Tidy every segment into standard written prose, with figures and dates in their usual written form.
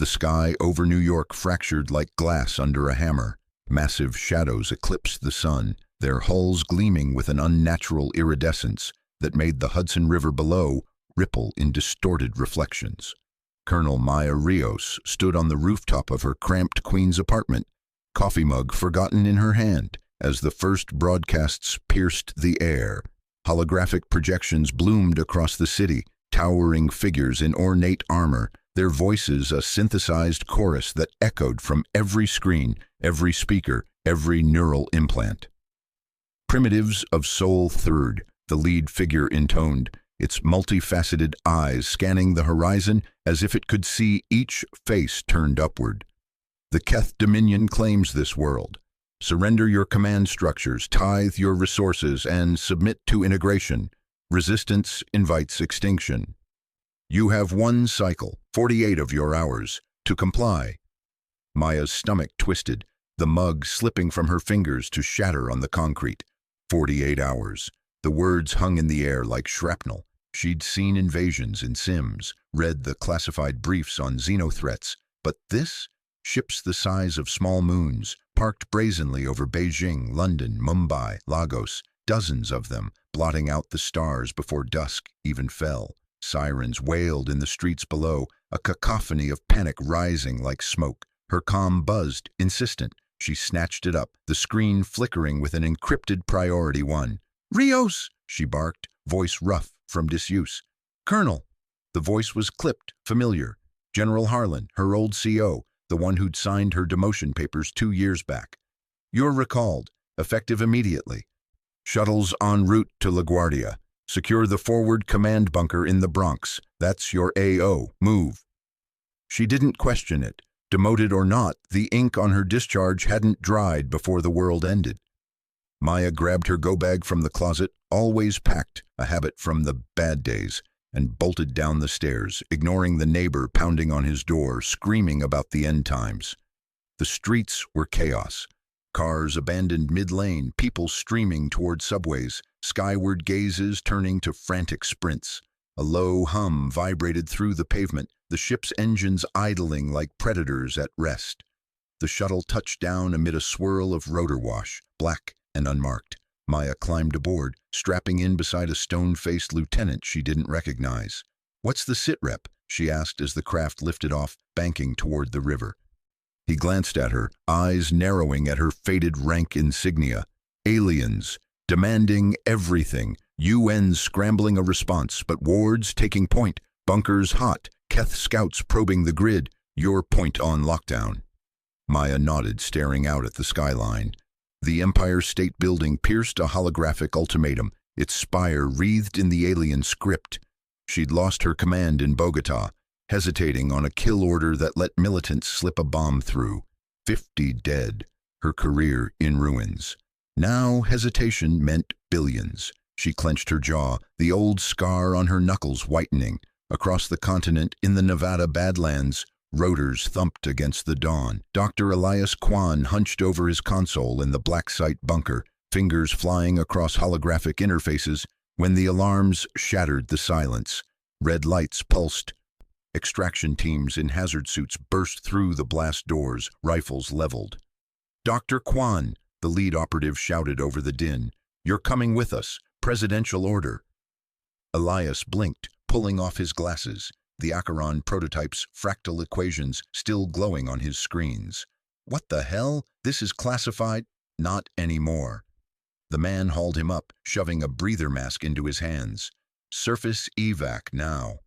The sky over New York fractured like glass under a hammer. Massive shadows eclipsed the sun, their hulls gleaming with an unnatural iridescence that made the Hudson River below ripple in distorted reflections. Colonel Maya Rios stood on the rooftop of her cramped Queen's apartment, coffee mug forgotten in her hand, as the first broadcasts pierced the air. Holographic projections bloomed across the city, towering figures in ornate armor, their voices a synthesized chorus that echoed from every screen, every speaker, every neural implant. Primitives of Soul Third, the lead figure intoned, its multifaceted eyes scanning the horizon as if it could see each face turned upward. The Keth Dominion claims this world. Surrender your command structures, tithe your resources, and submit to integration. Resistance invites extinction. You have one cycle, 48 of your hours, to comply. Maya's stomach twisted, the mug slipping from her fingers to shatter on the concrete. 48 hours. The words hung in the air like shrapnel. She'd seen invasions in Sims, read the classified briefs on xenothreats, but this? Ships the size of small moons, parked brazenly over Beijing, London, Mumbai, Lagos, dozens of them, blotting out the stars before dusk even fell. Sirens wailed in the streets below, a cacophony of panic rising like smoke. Her comm buzzed, insistent. She snatched it up, the screen flickering with an encrypted priority one. "Rios!" she barked, voice rough from disuse. "Colonel!" The voice was clipped, familiar. General Harlan, her old CO, the one who'd signed her demotion papers 2 years back. "You're recalled, effective immediately. Shuttles en route to LaGuardia. Secure the forward command bunker in the Bronx. That's your AO. Move." She didn't question it. Demoted or not, the ink on her discharge hadn't dried before the world ended. Maya grabbed her go-bag from the closet, always packed, a habit from the bad days, and bolted down the stairs, ignoring the neighbor pounding on his door, screaming about the end times. The streets were chaos. Cars abandoned mid-lane, people streaming toward subways, skyward gazes turning to frantic sprints. A low hum vibrated through the pavement, the ship's engines idling like predators at rest. The shuttle touched down amid a swirl of rotor wash, black and unmarked. Maya climbed aboard, strapping in beside a stone-faced lieutenant she didn't recognize. "What's the sitrep?" she asked as the craft lifted off, banking toward the river. He glanced at her, eyes narrowing at her faded rank insignia. Aliens, demanding everything, UN's scrambling a response, but wards taking point, bunkers hot, Keth scouts probing the grid, your point on lockdown. Maya nodded, staring out at the skyline. The Empire State Building pierced a holographic ultimatum, its spire wreathed in the alien script. She'd lost her command in Bogota, hesitating on a kill order that let militants slip a bomb through. 50 dead, her career in ruins. Now hesitation meant billions. She clenched her jaw, the old scar on her knuckles whitening. Across the continent, in the Nevada Badlands, rotors thumped against the dawn. Dr. Elias Kwan hunched over his console in the black site bunker, fingers flying across holographic interfaces, when the alarms shattered the silence. Red lights pulsed. Extraction teams in hazard suits burst through the blast doors, rifles leveled. "Dr. Kwan," the lead operative shouted over the din. "You're coming with us. Presidential order." Elias blinked, pulling off his glasses, the Acheron prototype's fractal equations still glowing on his screens. "What the hell? This is classified?" "Not anymore." The man hauled him up, shoving a breather mask into his hands. "Surface evac now."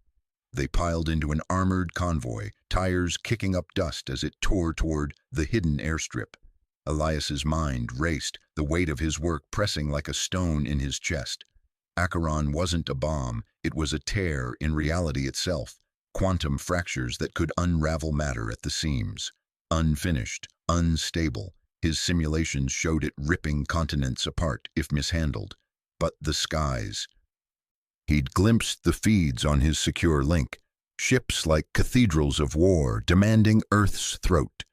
They piled into an armored convoy, tires kicking up dust as it tore toward the hidden airstrip. Elias's mind raced, the weight of his work pressing like a stone in his chest. Acheron wasn't a bomb, it was a tear in reality itself, quantum fractures that could unravel matter at the seams. Unfinished, unstable, his simulations showed it ripping continents apart if mishandled. But the skies. He'd glimpsed the feeds on his secure link, ships like cathedrals of war demanding Earth's throat.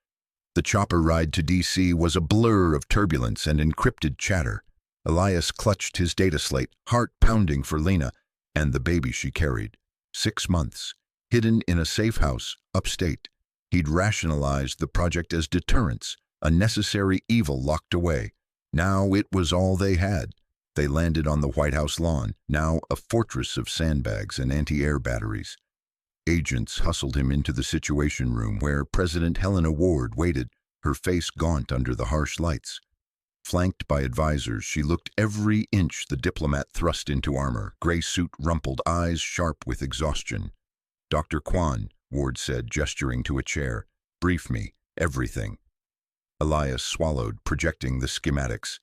The chopper ride to DC was a blur of turbulence and encrypted chatter. Elias clutched his data slate, heart pounding for Lena and the baby she carried. 6 months, hidden in a safe house, upstate. He'd rationalized the project as deterrence, a necessary evil locked away. Now it was all they had. They landed on the White House lawn, now a fortress of sandbags and anti-air batteries. Agents hustled him into the Situation Room where President Helena Ward waited, her face gaunt under the harsh lights. Flanked by advisors, she looked every inch the diplomat thrust into armor, gray suit rumpled, eyes sharp with exhaustion. "Dr. Kwan," Ward said, gesturing to a chair. "Brief me. Everything." Elias swallowed, projecting the schematics.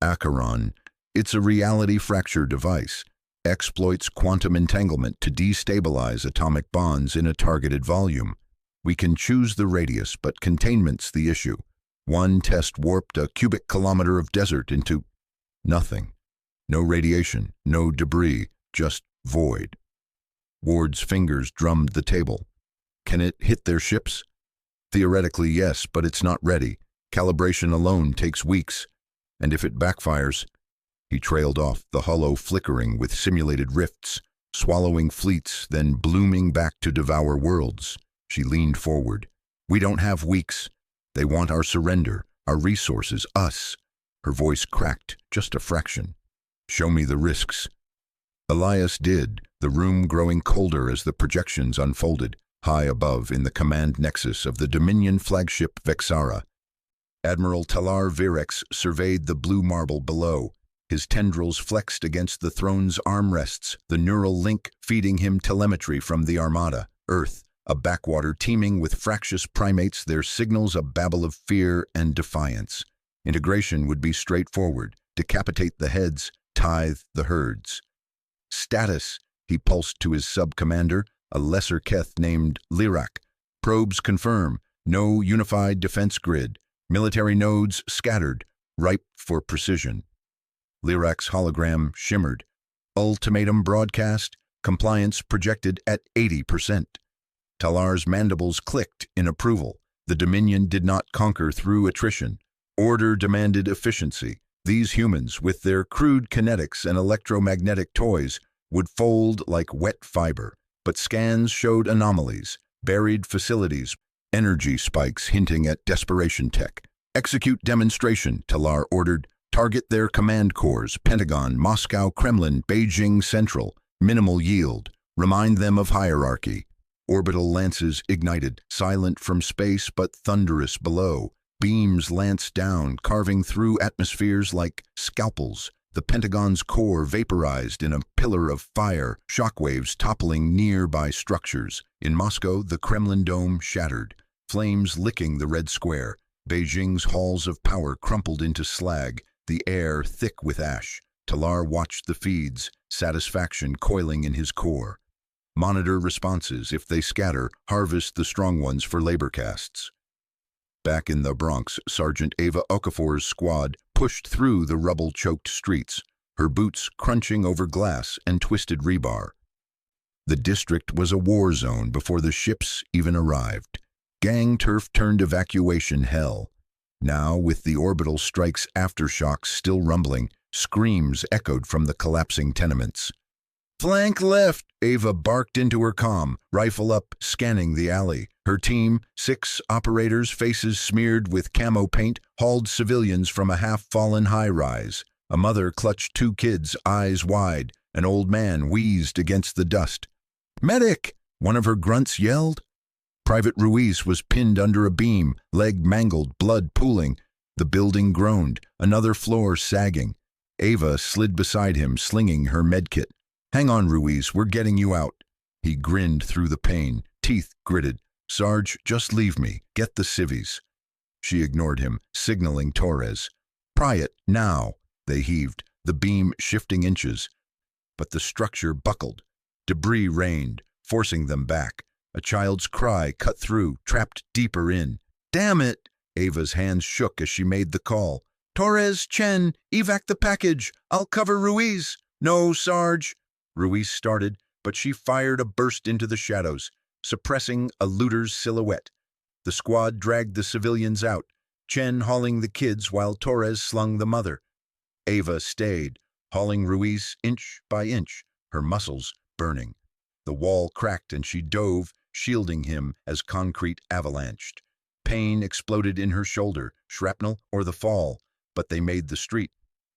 Acheron. It's a reality fracture device. Exploits quantum entanglement to destabilize atomic bonds in a targeted volume. We can choose the radius, but containment's the issue. One test warped a cubic kilometer of desert into nothing. No radiation, no debris, just void. Ward's fingers drummed the table. Can it hit their ships? Theoretically, yes, but it's not ready. Calibration alone takes weeks. And if it backfires... He trailed off, the hollow flickering with simulated rifts, swallowing fleets, then blooming back to devour worlds. She leaned forward. "We don't have weeks. They want our surrender, our resources, us." Her voice cracked, just a fraction. "Show me the risks." Elias did, the room growing colder as the projections unfolded, high above in the command nexus of the Dominion flagship Vexara. Admiral Talar Virex surveyed the blue marble below. His tendrils flexed against the throne's armrests, the neural link feeding him telemetry from the Armada, Earth, a backwater teeming with fractious primates, their signals a babble of fear and defiance. Integration would be straightforward: decapitate the heads, tithe the herds. "Status," he pulsed to his sub-commander, a lesser Keth named Lirak. "Probes confirm. No unified defense grid. Military nodes scattered, ripe for precision." Lirak's hologram shimmered. "Ultimatum broadcast. Compliance projected at 80%. Talar's mandibles clicked in approval. The Dominion did not conquer through attrition. Order demanded efficiency. These humans, with their crude kinetics and electromagnetic toys, would fold like wet fiber. But scans showed anomalies, buried facilities, energy spikes hinting at desperation tech. "Execute demonstration," Talar ordered. "Target their command cores, Pentagon, Moscow, Kremlin, Beijing Central. Minimal yield. Remind them of hierarchy." Orbital lances ignited, silent from space but thunderous below. Beams lanced down, carving through atmospheres like scalpels. The Pentagon's core vaporized in a pillar of fire, shockwaves toppling nearby structures. In Moscow, the Kremlin dome shattered, flames licking the red square. Beijing's halls of power crumpled into slag, the air thick with ash. Talar watched the feeds, satisfaction coiling in his core. Monitor responses. If they scatter, harvest the strong ones for labor castes. Back in the Bronx, Sergeant Ava Okafor's squad pushed through the rubble-choked streets, her boots crunching over glass and twisted rebar. The district was a war zone before the ships even arrived. Gang turf turned evacuation hell. Now, with the orbital strike's aftershocks still rumbling, screams echoed from the collapsing tenements. "Flank left!" Ava barked into her comm, rifle up, scanning the alley. Her team, 6 operators, faces smeared with camo paint, hauled civilians from a half-fallen high-rise. A mother clutched 2 kids, eyes wide. An old man wheezed against the dust. "Medic!" one of her grunts yelled. Private Ruiz was pinned under a beam, leg mangled, blood pooling. The building groaned, another floor sagging. Ava slid beside him, slinging her medkit. "Hang on, Ruiz, we're getting you out." He grinned through the pain, teeth gritted. "Sarge, just leave me. Get the civvies." She ignored him, signaling Torres. "Pry it, now." They heaved, the beam shifting inches. But the structure buckled. Debris rained, forcing them back. A child's cry cut through, trapped deeper in. "Damn it!" Ava's hands shook as she made the call. "Torres, Chen, evac the package. I'll cover Ruiz." "No, Sarge." Ruiz started, but she fired a burst into the shadows, suppressing a looter's silhouette. The squad dragged the civilians out, Chen hauling the kids while Torres slung the mother. Ava stayed, hauling Ruiz inch by inch, her muscles burning. The wall cracked and she dove, shielding him as concrete avalanched. Pain exploded in her shoulder, shrapnel or the fall, but they made the street.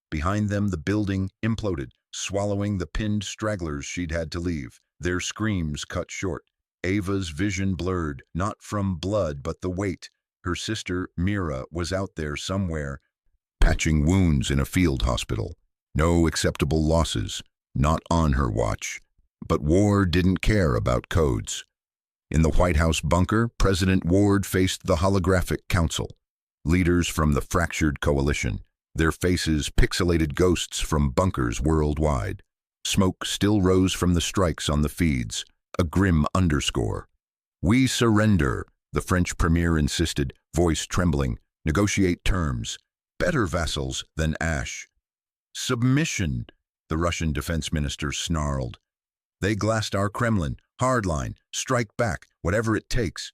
Behind them, the building imploded, swallowing the pinned stragglers she'd had to leave. Their screams cut short. Ava's vision blurred, not from blood but the weight. Her sister, Mira, was out there somewhere, patching wounds in a field hospital. No acceptable losses, not on her watch. But Ward didn't care about codes. In the White House bunker, President Ward faced the holographic council, leaders from the fractured coalition, their faces pixelated ghosts from bunkers worldwide. Smoke still rose from the strikes on the feeds, a grim underscore. "We surrender," the French premier insisted, voice trembling. "Negotiate terms. Better vassals than ash." "Submission," the Russian defense minister snarled. "They glassed our Kremlin. Hardline. Strike back, whatever it takes."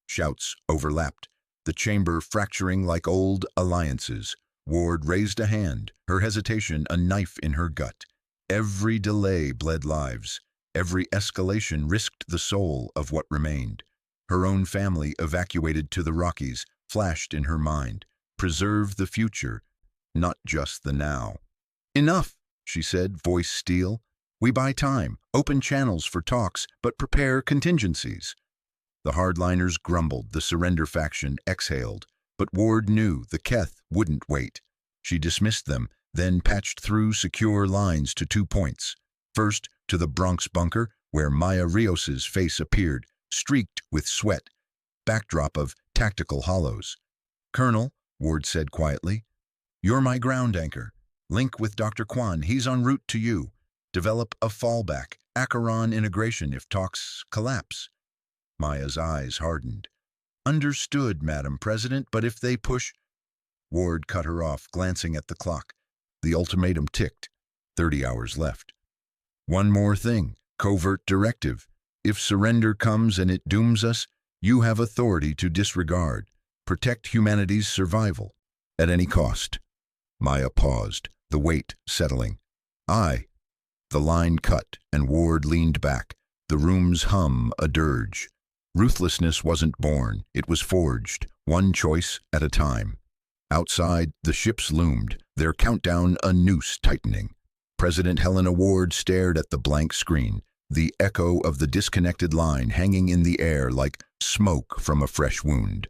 Shouts overlapped, the chamber fracturing like old alliances. Ward raised a hand, her hesitation a knife in her gut. Every delay bled lives. Every escalation risked the soul of what remained. Her own family evacuated to the Rockies flashed in her mind. Preserve the future, not just the now. "Enough," she said, voice steel. "We buy time, open channels for talks, but prepare contingencies." The hardliners grumbled, the surrender faction exhaled. But Ward knew the Keth wouldn't wait. She dismissed them, then patched through secure lines to 2 points. First, to the Bronx bunker, where Maya Rios's face appeared, streaked with sweat, backdrop of tactical hollows. "Colonel," Ward said quietly, "you're my ground anchor. Link with Dr. Kwan, he's en route to you. Develop a fallback, Acheron integration if talks collapse." Maya's eyes hardened. "Understood, Madam President, but if they push—" Ward cut her off, glancing at the clock. The ultimatum ticked. 30 hours left. "One more thing, covert directive. If surrender comes and it dooms us, you have authority to disregard. Protect humanity's survival, at any cost." Maya paused, the weight settling. "Aye." The line cut, and Ward leaned back, the room's hum a dirge. Ruthlessness wasn't born, it was forged, one choice at a time. Outside, the ships loomed, their countdown a noose tightening. President Helena Ward stared at the blank screen, the echo of the disconnected line hanging in the air like smoke from a fresh wound.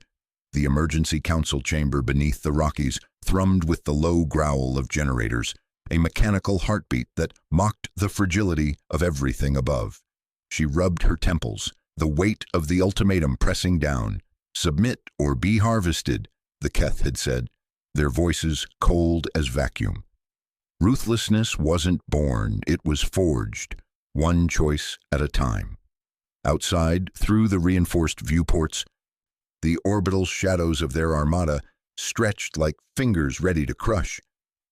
The emergency council chamber beneath the Rockies thrummed with the low growl of generators, a mechanical heartbeat that mocked the fragility of everything above. She rubbed her temples, the weight of the ultimatum pressing down. "Submit or be harvested," the Keth had said, their voices cold as vacuum. Ruthlessness wasn't born, it was forged, one choice at a time. Outside, through the reinforced viewports, the orbital shadows of their armada stretched like fingers ready to crush.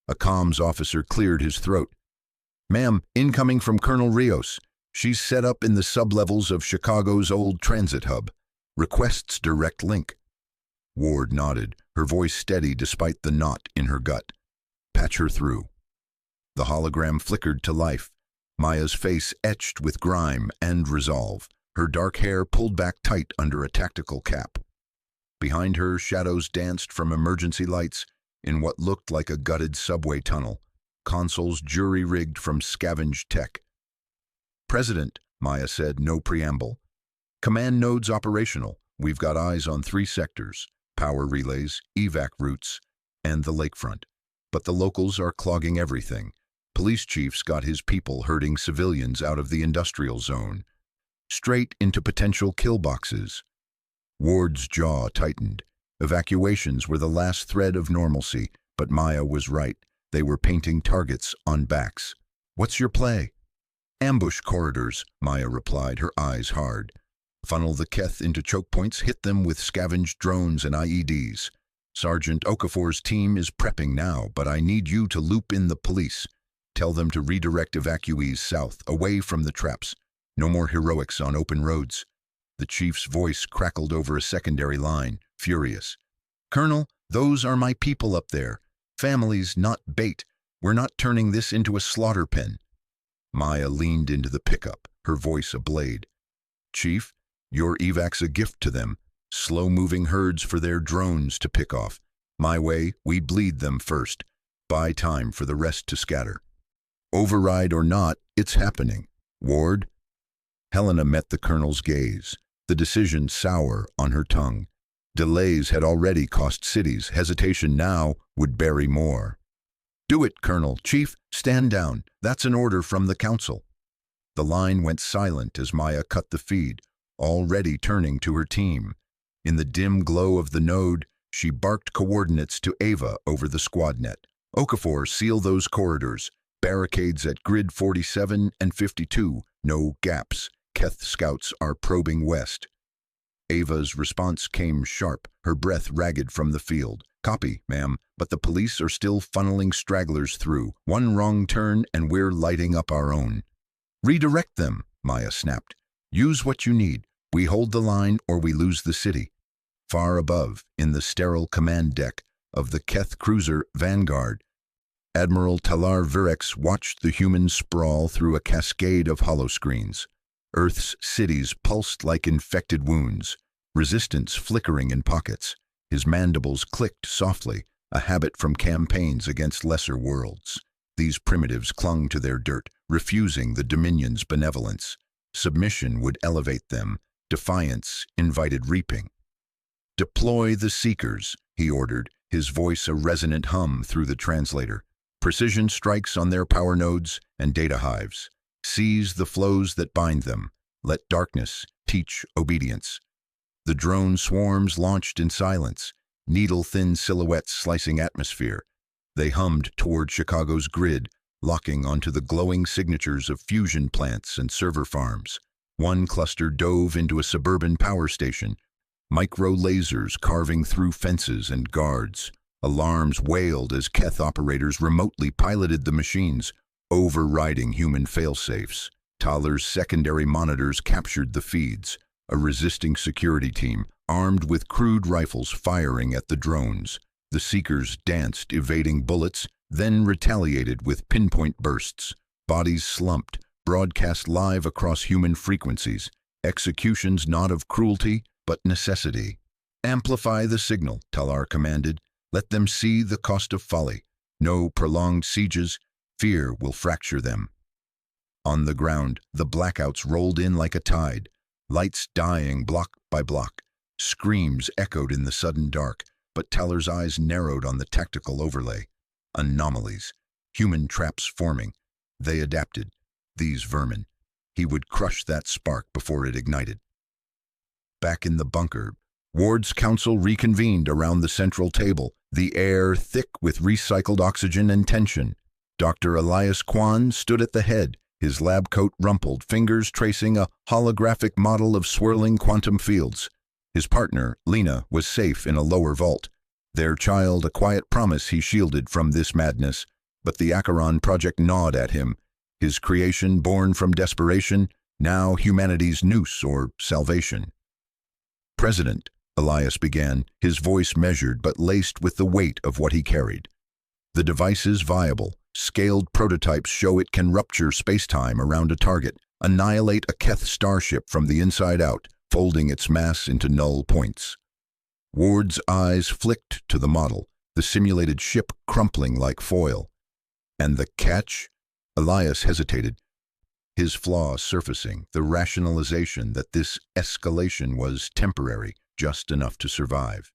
A comms officer cleared his throat. "Ma'am, incoming from Colonel Rios. She's set up in the sublevels of Chicago's old transit hub. Requests direct link." Ward nodded, her voice steady despite the knot in her gut. "Patch her through." The hologram flickered to life, Maya's face etched with grime and resolve, her dark hair pulled back tight under a tactical cap. Behind her, shadows danced from emergency lights in what looked like a gutted subway tunnel, consoles jury-rigged from scavenged tech. "President," Maya said, no preamble. "Command nodes operational. We've got eyes on 3 sectors, power relays, evac routes, and the lakefront. But the locals are clogging everything. Police chief's got his people herding civilians out of the industrial zone, straight into potential kill boxes." Ward's jaw tightened. Evacuations were the last thread of normalcy, but Maya was right. They were painting targets on backs. "What's your play?" "Ambush corridors," Maya replied, her eyes hard. "Funnel the Keth into choke points, hit them with scavenged drones and IEDs. Sergeant Okafor's team is prepping now, but I need you to loop in the police. Tell them to redirect evacuees south, away from the traps. No more heroics on open roads." The chief's voice crackled over a secondary line, furious. "Colonel, those are my people up there. Families, not bait. We're not turning this into a slaughter pen." Maya leaned into the pickup, her voice a blade. "Chief, Your evac's a gift to them. Slow-moving herds for their drones to pick off. My way, we bleed them first. Buy time for the rest to scatter. Override or not, it's happening. Ward? Helena met the colonel's gaze, the decision sour on her tongue. Delays had already cost cities. Hesitation now would bury more. Do it, Colonel. Chief, stand down. That's an order from the council. The line went silent as Maya cut the feed, already turning to her team. In the dim glow of the node, she barked coordinates to Ava over the squad net. Okafor, seal those corridors. Barricades at grid 47 and 52. No gaps. Keth scouts are probing west. Ava's response came sharp, her breath ragged from the field. Copy, ma'am, but the police are still funneling stragglers through. One wrong turn and we're lighting up our own. Redirect them, Maya snapped. Use what you need. We hold the line or we lose the city. Far above, in the sterile command deck of the Keth cruiser Vanguard, Admiral Talar Virex watched the humans sprawl through a cascade of holoscreens. Earth's cities pulsed like infected wounds, resistance flickering in pockets. His mandibles clicked softly, a habit from campaigns against lesser worlds. These primitives clung to their dirt, refusing the Dominion's benevolence. Submission would elevate them. Defiance invited reaping. Deploy the Seekers, he ordered, his voice a resonant hum through the translator. Precision strikes on their power nodes and data hives. Seize the flows that bind them. Let darkness teach obedience. The drone swarms launched in silence, needle-thin silhouettes slicing atmosphere. They hummed toward Chicago's grid, locking onto the glowing signatures of fusion plants and server farms. One cluster dove into a suburban power station, micro-lasers carving through fences and guards. Alarms wailed as Keth operators remotely piloted the machines, overriding human failsafes. Talar's secondary monitors captured the feeds, a resisting security team, armed with crude rifles firing at the drones. The Seekers danced, evading bullets, then retaliated with pinpoint bursts. Bodies slumped, broadcast live across human frequencies. Executions not of cruelty, but necessity. Amplify the signal, Talar commanded. Let them see the cost of folly. No prolonged sieges. Fear will fracture them. On the ground, the blackouts rolled in like a tide. Lights dying block by block. Screams echoed in the sudden dark, but Talar's eyes narrowed on the tactical overlay. Anomalies. Human traps forming. They adapted. These vermin. He would crush that spark before it ignited. Back in the bunker, Ward's council reconvened around the central table, the air thick with recycled oxygen and tension. Dr. Elias Kwan stood at the head, his lab coat rumpled, fingers tracing a holographic model of swirling quantum fields. His partner, Lena, was safe in a lower vault. Their child a quiet promise he shielded from this madness, but the Acheron project gnawed at him. His creation born from desperation, now humanity's noose or salvation. President, Elias began, his voice measured but laced with the weight of what he carried. The device is viable. Scaled prototypes show it can rupture space-time around a target, annihilate a Keth starship from the inside out, folding its mass into null points. Ward's eyes flicked to the model, the simulated ship crumpling like foil. And the catch? Elias hesitated, his flaw surfacing, the rationalization that this escalation was temporary, just enough to survive.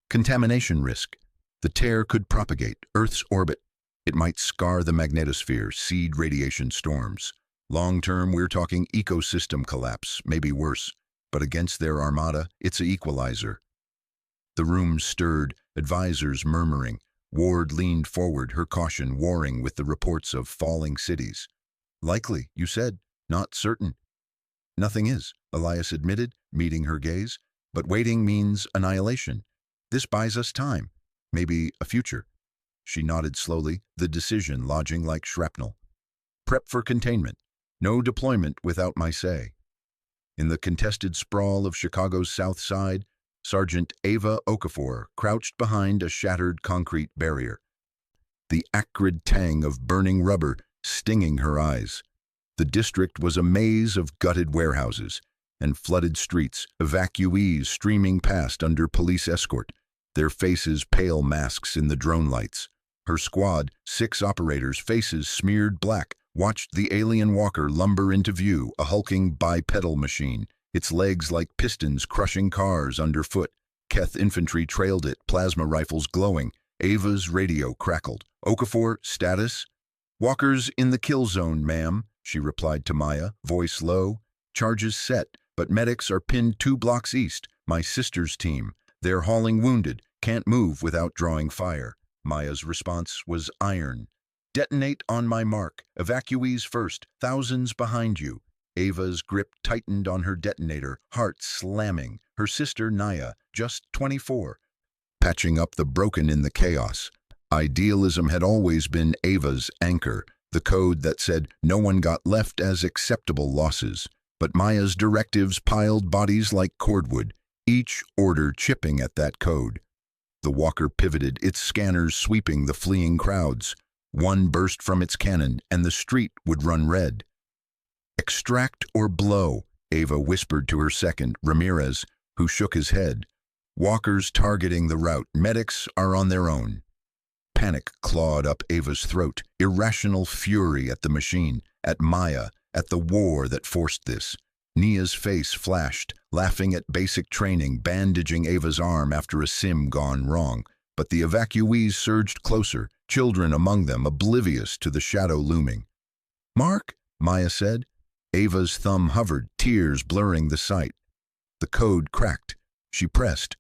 Contamination risk. The tear could propagate Earth's orbit. It might scar the magnetosphere, seed radiation storms. Long-term, we're talking ecosystem collapse, maybe worse. But against their armada, it's an equalizer. The room stirred, advisors murmuring. Ward leaned forward, her caution warring with the reports of falling cities. Likely, you said. Not certain. Nothing is, Elias admitted, meeting her gaze. But waiting means annihilation. This buys us time. Maybe a future. She nodded slowly, the decision lodging like shrapnel. Prep for containment. No deployment without my say. In the contested sprawl of Chicago's South Side, Sergeant Ava Okafor crouched behind a shattered concrete barrier. The acrid tang of burning rubber stinging her eyes. The district was a maze of gutted warehouses, and flooded streets, evacuees streaming past under police escort, their faces pale masks in the drone lights. Her squad, 6 operators, faces smeared black, watched the alien walker lumber into view, a hulking bipedal machine, its legs like pistons crushing cars underfoot. Keth infantry trailed it, plasma rifles glowing. Ava's radio crackled. Okafor, status? Walkers in the kill zone, ma'am, she replied to Maya, voice low. Charges set, but medics are pinned 2 blocks east. My sister's team. They're hauling wounded, can't move without drawing fire. Maya's response was iron. Detonate on my mark. Evacuees first, thousands behind you. Ava's grip tightened on her detonator, heart slamming. Her sister, Naya, just 24. Patching up the broken in the chaos. Idealism had always been Ava's anchor, the code that said no one got left as acceptable losses. But Maya's directives piled bodies like cordwood, each order chipping at that code. The walker pivoted, its scanners sweeping the fleeing crowds. One burst from its cannon, and the street would run red. Extract or blow, Ava whispered to her second, Ramirez, who shook his head. Walkers targeting the route, medics are on their own. Panic clawed up Ava's throat, irrational fury at the machine, at Maya, at the war that forced this. Nia's face flashed, laughing at basic training, bandaging Ava's arm after a sim gone wrong. But the evacuees surged closer, children among them oblivious to the shadow looming. Mark, Maya said. Ava's thumb hovered, tears blurring the sight. The code cracked. She pressed.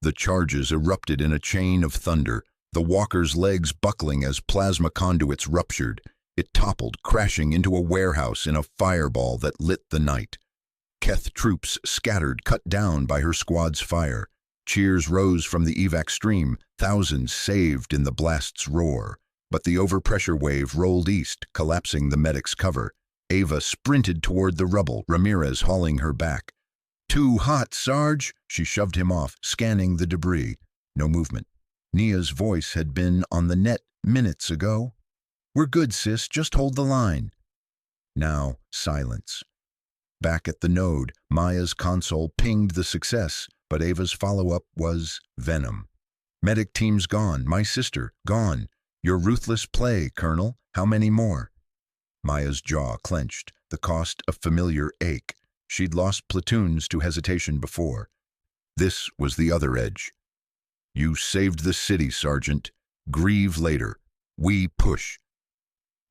The charges erupted in a chain of thunder, the walker's legs buckling as plasma conduits ruptured. It toppled, crashing into a warehouse in a fireball that lit the night. Keth troops scattered, cut down by her squad's fire. Cheers rose from the evac stream, thousands saved in the blast's roar. But the overpressure wave rolled east, collapsing the medic's cover. Ava sprinted toward the rubble, Ramirez hauling her back. Too hot, Sarge, she shoved him off, scanning the debris. No movement. Nia's voice had been on the net minutes ago. We're good, sis, just hold the line. Now, silence. Back at the node, Maya's console pinged the success, but Ava's follow-up was venom. Medic team's gone, my sister, gone. Your ruthless play, Colonel, how many more? Maya's jaw clenched, the cost a familiar ache. She'd lost platoons to hesitation before. This was the other edge. You saved the city, Sergeant. Grieve later. We push.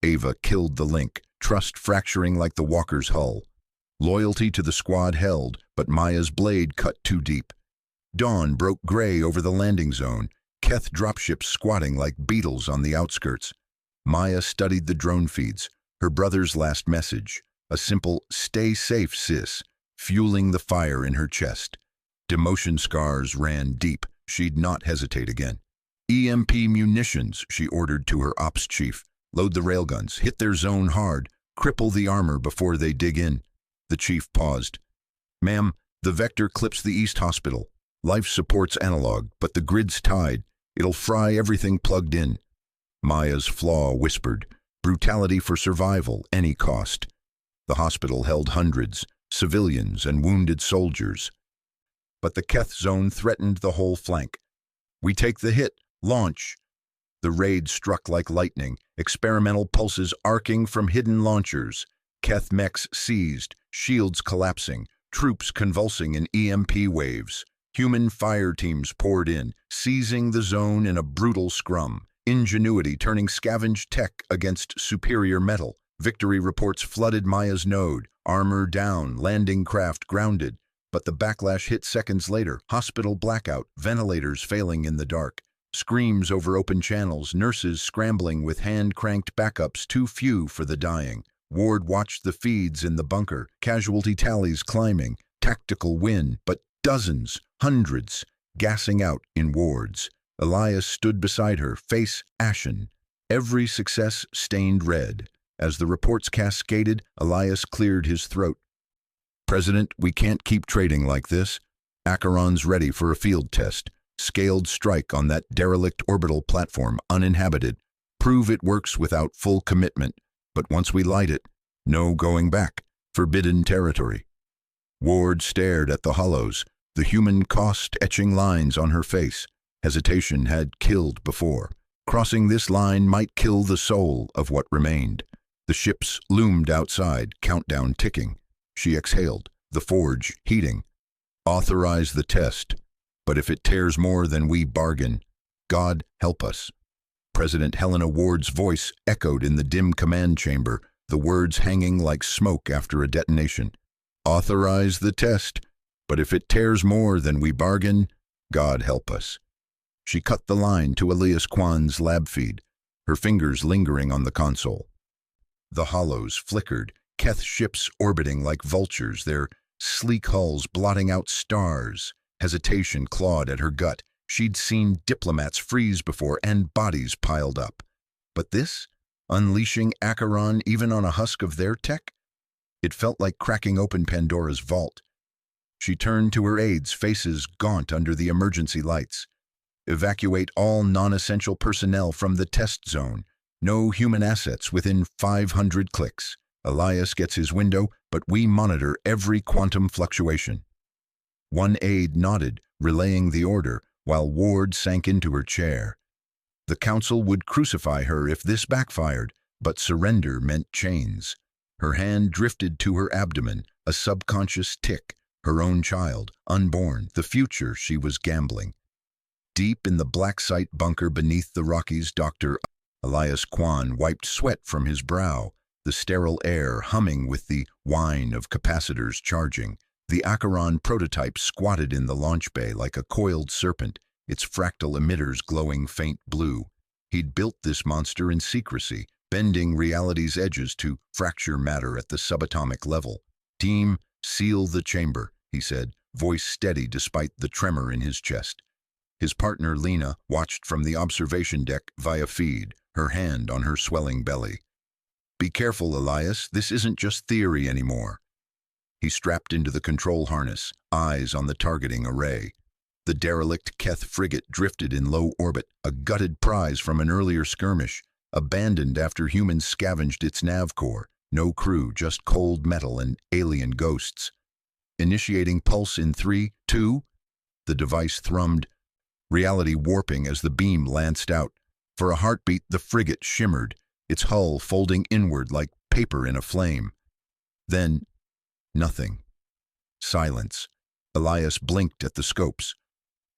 Ava killed the link, trust fracturing like the walker's hull. Loyalty to the squad held, but Maya's blade cut too deep. Dawn broke gray over the landing zone, Keth dropships squatting like beetles on the outskirts. Maya studied the drone feeds, her brother's last message, a simple, stay safe, sis, fueling the fire in her chest. Demotion scars ran deep, she'd not hesitate again. EMP munitions, she ordered to her ops chief. Load the railguns, hit their zone hard, cripple the armor before they dig in. The chief paused. Ma'am, the vector clips the East Hospital. Life support's analog, but the grid's tied. It'll fry everything plugged in. Maya's flaw whispered, brutality for survival, any cost. The hospital held hundreds, civilians and wounded soldiers. But the Keth zone threatened the whole flank. We take the hit, launch. The raid struck like lightning, experimental pulses arcing from hidden launchers. Keth mechs seized, shields collapsing, troops convulsing in EMP waves. Human fire teams poured in, seizing the zone in a brutal scrum. Ingenuity turning scavenged tech against superior metal. Victory reports flooded Maya's node, armor down, landing craft grounded. But the backlash hit seconds later, hospital blackout, ventilators failing in the dark. Screams over open channels, nurses scrambling with hand-cranked backups too few for the dying. Ward watched the feeds in the bunker, casualty tallies climbing, tactical win, but dozens, hundreds, gassing out in wards. Elias stood beside her, face ashen, every success stained red. As the reports cascaded, Elias cleared his throat. President, we can't keep trading like this. Acheron's ready for a field test. Scaled strike on that derelict orbital platform, uninhabited. Prove it works without full commitment. But once we light it, no going back. Forbidden territory. Ward stared at the hollows, the human cost etching lines on her face. Hesitation had killed before. Crossing this line might kill the soul of what remained. The ships loomed outside, countdown ticking. She exhaled, the forge heating. Authorize the test, but if it tears more than we bargain, God help us. President Helena Ward's voice echoed in the dim command chamber, the words hanging like smoke after a detonation. Authorize the test, but if it tears more than we bargain, God help us. She cut the line to Elias Kwan's lab feed, her fingers lingering on the console. The hollows flickered, Keth ships orbiting like vultures, their sleek hulls blotting out stars. Hesitation clawed at her gut. She'd seen diplomats freeze before and bodies piled up. But this? Unleashing Acheron even on a husk of their tech? It felt like cracking open Pandora's vault. She turned to her aides, faces gaunt under the emergency lights. Evacuate all non-essential personnel from the test zone. No human assets within 500 clicks. Elias gets his window, but we monitor every quantum fluctuation. One aide nodded, relaying the order, while Ward sank into her chair. The council would crucify her if this backfired, but surrender meant chains. Her hand drifted to her abdomen, a subconscious tick, her own child, unborn, the future she was gambling. Deep in the black site bunker beneath the Rockies, Dr. Elias Kwan wiped sweat from his brow, the sterile air humming with the whine of capacitors charging. The Acheron prototype squatted in the launch bay like a coiled serpent, its fractal emitters glowing faint blue. He'd built this monster in secrecy, bending reality's edges to fracture matter at the subatomic level. Team, seal the chamber, he said, voice steady despite the tremor in his chest. His partner, Lena, watched from the observation deck via feed, her hand on her swelling belly. Be careful, Elias, this isn't just theory anymore. He strapped into the control harness, eyes on the targeting array. The derelict Keth frigate drifted in low orbit, a gutted prize from an earlier skirmish, abandoned after humans scavenged its nav core. No crew, just cold metal and alien ghosts. Initiating pulse in 3, 2. The device thrummed, reality warping as the beam lanced out. For a heartbeat, the frigate shimmered, its hull folding inward like paper in a flame. Then, nothing. Silence. Elias blinked at the scopes.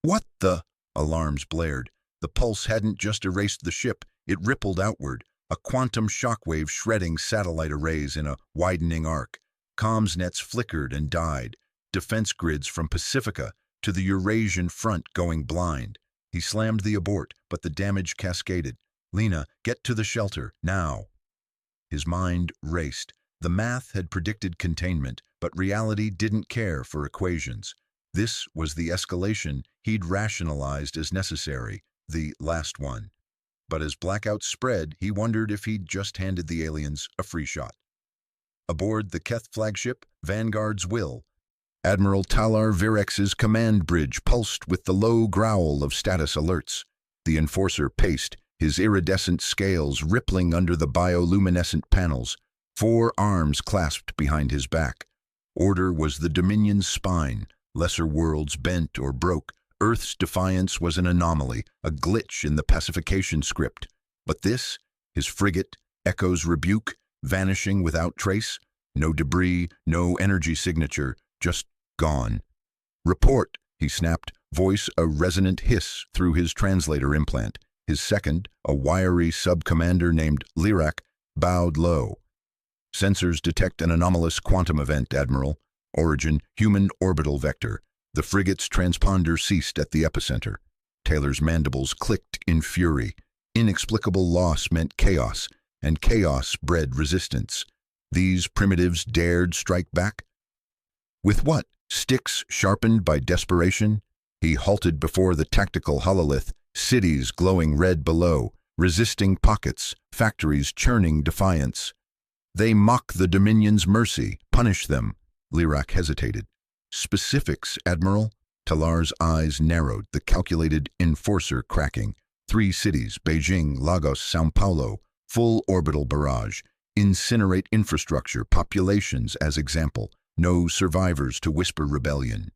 What the? Alarms blared. The pulse hadn't just erased the ship, it rippled outward, a quantum shockwave shredding satellite arrays in a widening arc. Comms nets flickered and died, defense grids from Pacifica to the Eurasian front going blind. He slammed the abort, but the damage cascaded. Lena, get to the shelter, now. His mind raced. The math had predicted containment, but reality didn't care for equations. This was the escalation he'd rationalized as necessary, the last one. But as blackouts spread, he wondered if he'd just handed the aliens a free shot. Aboard the Keth flagship, Vanguard's Will, Admiral Talar Virex's command bridge pulsed with the low growl of status alerts. The enforcer paced, his iridescent scales rippling under the bioluminescent panels, 4 arms clasped behind his back. Order was the Dominion's spine, lesser worlds bent or broke. Earth's defiance was an anomaly, a glitch in the pacification script. But this, his frigate, Echo's rebuke, vanishing without trace, no debris, no energy signature, just gone. Report, he snapped, voice a resonant hiss through his translator implant. His second, a wiry sub-commander named Lirak, bowed low. Sensors detect an anomalous quantum event, Admiral. Origin, human orbital vector. The frigate's transponder ceased at the epicenter. Taylor's mandibles clicked in fury. Inexplicable loss meant chaos, and chaos bred resistance. These primitives dared strike back? With what? Sticks sharpened by desperation? He halted before the tactical hololith, cities glowing red below, resisting pockets, factories churning defiance. They mock the Dominion's mercy, punish them. Lirak hesitated. Specifics, Admiral? Talar's eyes narrowed, the calculated enforcer cracking. 3 cities, Beijing, Lagos, Sao Paulo, full orbital barrage. Incinerate infrastructure, populations as example. No survivors to whisper rebellion.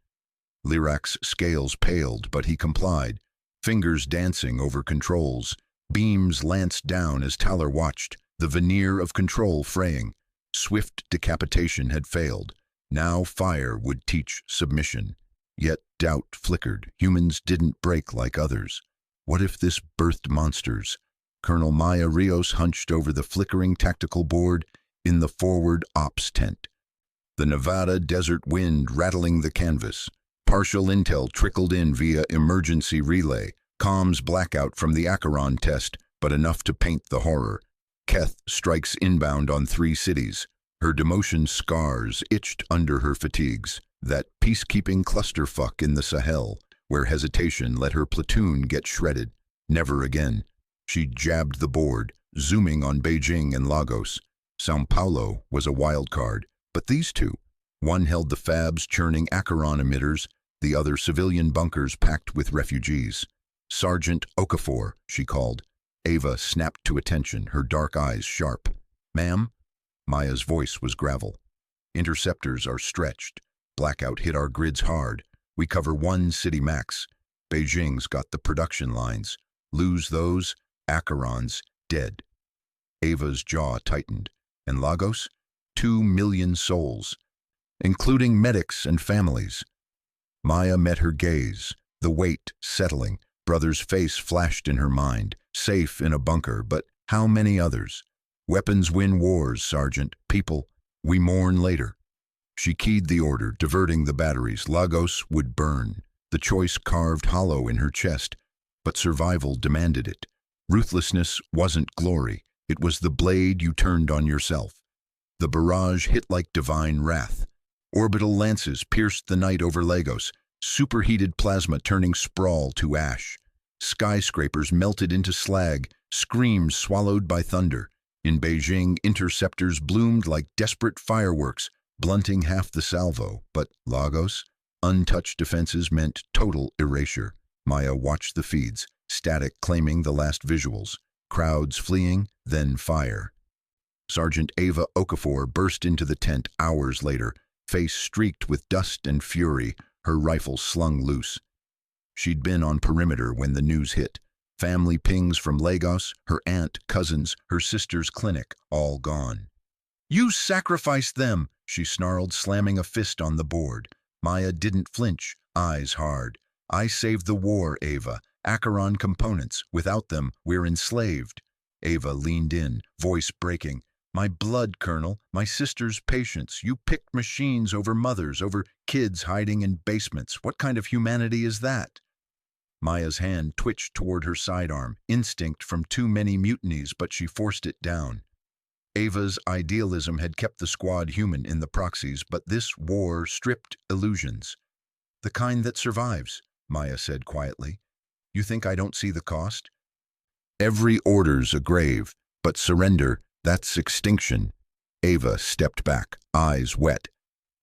Lyrac's scales paled, but he complied, fingers dancing over controls. Beams lanced down as Taller watched, the veneer of control fraying. Swift decapitation had failed. Now fire would teach submission. Yet doubt flickered. Humans didn't break like others. What if this birthed monsters? Colonel Maya Rios hunched over the flickering tactical board in the forward ops tent. The Nevada desert wind rattling the canvas. Partial intel trickled in via emergency relay. Comms blackout from the Acheron test, but enough to paint the horror. Keth strikes inbound on 3 cities. Her demotion scars itched under her fatigues. That peacekeeping clusterfuck in the Sahel, where hesitation let her platoon get shredded. Never again. She jabbed the board, zooming on Beijing and Lagos. Sao Paulo was a wild card, but these two. One held the fabs churning Acheron emitters, the other civilian bunkers packed with refugees. Sergeant Okafor, she called. Ava snapped to attention, her dark eyes sharp. Ma'am? Maya's voice was gravel. Interceptors are stretched. Blackout hit our grids hard. We cover 1 city max. Beijing's got the production lines. Lose those, Acheron's dead. Ava's jaw tightened. And Lagos? 2 million souls, including medics and families. Maya met her gaze, the weight settling. Brother's face flashed in her mind. Safe in a bunker, but how many others? Weapons win wars, Sergeant. People, we mourn later. She keyed the order, diverting the batteries. Lagos would burn. The choice carved hollow in her chest, but survival demanded it. Ruthlessness wasn't glory. It was the blade you turned on yourself. The barrage hit like divine wrath. Orbital lances pierced the night over Lagos, superheated plasma turning sprawl to ash. Skyscrapers melted into slag, screams swallowed by thunder. In Beijing, interceptors bloomed like desperate fireworks, blunting half the salvo. But Lagos? Untouched defenses meant total erasure. Maya watched the feeds, static claiming the last visuals. Crowds fleeing, then fire. Sergeant Ava Okafor burst into the tent hours later, face streaked with dust and fury, her rifle slung loose. She'd been on perimeter when the news hit. Family pings from Lagos, her aunt, cousins, her sister's clinic, all gone. You sacrificed them, she snarled, slamming a fist on the board. Maya didn't flinch, eyes hard. I saved the war, Ava. Acheron components. Without them, we're enslaved. Ava leaned in, voice breaking. My blood, Colonel, my sister's patience. You picked machines over mothers, over kids hiding in basements. What kind of humanity is that? Maya's hand twitched toward her sidearm, instinct from too many mutinies, but she forced it down. Ava's idealism had kept the squad human in the proxies, but this war stripped illusions. The kind that survives, Maya said quietly. You think I don't see the cost? Every order's a grave, but surrender, that's extinction. Ava stepped back, eyes wet.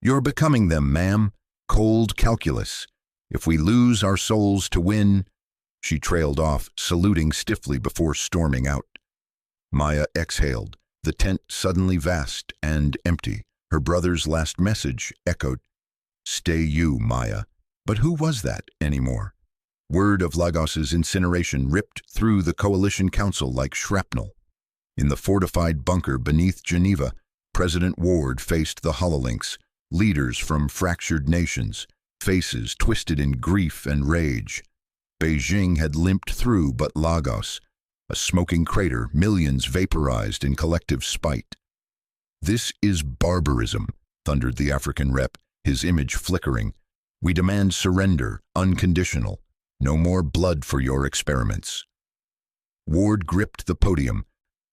You're becoming them, ma'am. Cold calculus. If we lose our souls to win... She trailed off, saluting stiffly before storming out. Maya exhaled, the tent suddenly vast and empty. Her brother's last message echoed, Stay you, Maya. But who was that anymore? Word of Lagos's incineration ripped through the coalition council like shrapnel. In the fortified bunker beneath Geneva, President Ward faced the hololinks, leaders from fractured nations, faces twisted in grief and rage. Beijing had limped through, but Lagos, a smoking crater, millions vaporized in collective spite. This is barbarism, thundered the African rep, his image flickering. We demand surrender, unconditional. No more blood for your experiments. Ward gripped the podium,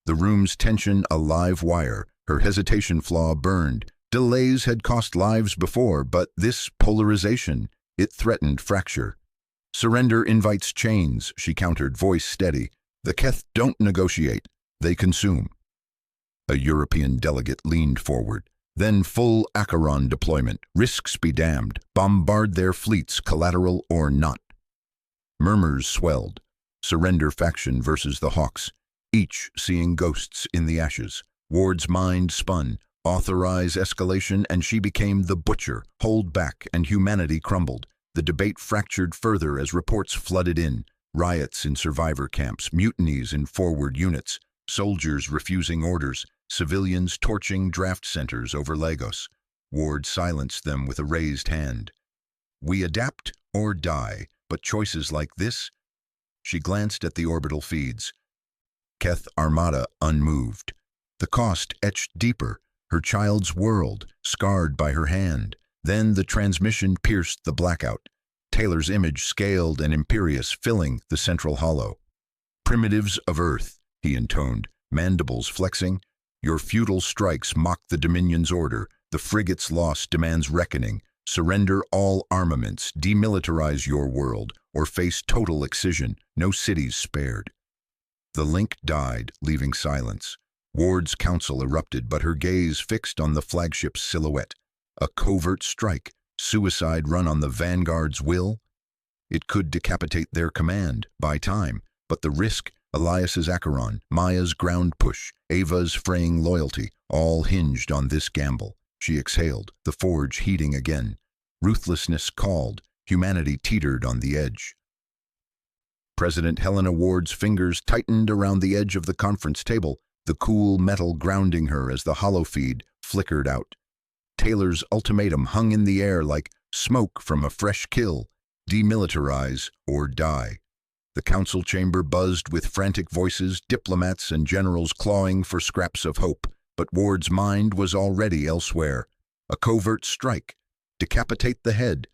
the room's tension a live wire, her hesitation flaw burned. Delays had cost lives before, but this polarization, it threatened fracture. Surrender invites chains, she countered, voice steady. The Keth don't negotiate, they consume. A European delegate leaned forward. Then full Acheron deployment, risks be damned, bombard their fleets, collateral or not. Murmurs swelled. Surrender faction versus the Hawks, each seeing ghosts in the ashes. Ward's mind spun. Authorize escalation, and she became the butcher. Hold back, and humanity crumbled. The debate fractured further as reports flooded in. Riots in survivor camps, mutinies in forward units, soldiers refusing orders, civilians torching draft centers over Lagos. Ward silenced them with a raised hand. We adapt or die, but choices like this? She glanced at the orbital feeds. Keth Armada unmoved. The cost etched deeper, her child's world, scarred by her hand. Then the transmission pierced the blackout. Taylor's image scaled and imperious, filling the central hollow. Primitives of Earth, he intoned, mandibles flexing. Your futile strikes mock the Dominion's order. The frigate's loss demands reckoning. Surrender all armaments, demilitarize your world, or face total excision, no cities spared. The link died, leaving silence. Ward's counsel erupted, but her gaze fixed on the flagship's silhouette. A covert strike, suicide run on the Vanguard's will? It could decapitate their command, buy time, but the risk, Elias's Acheron, Maya's ground push, Ava's fraying loyalty, all hinged on this gamble. She exhaled, the forge heating again. Ruthlessness called, humanity teetered on the edge. President Helena Ward's fingers tightened around the edge of the conference table, the cool metal grounding her as the hollow feed flickered out. Taylor's ultimatum hung in the air like smoke from a fresh kill: demilitarize or die. The council chamber buzzed with frantic voices, diplomats and generals clawing for scraps of hope, but Ward's mind was already elsewhere. A covert strike, decapitate the head,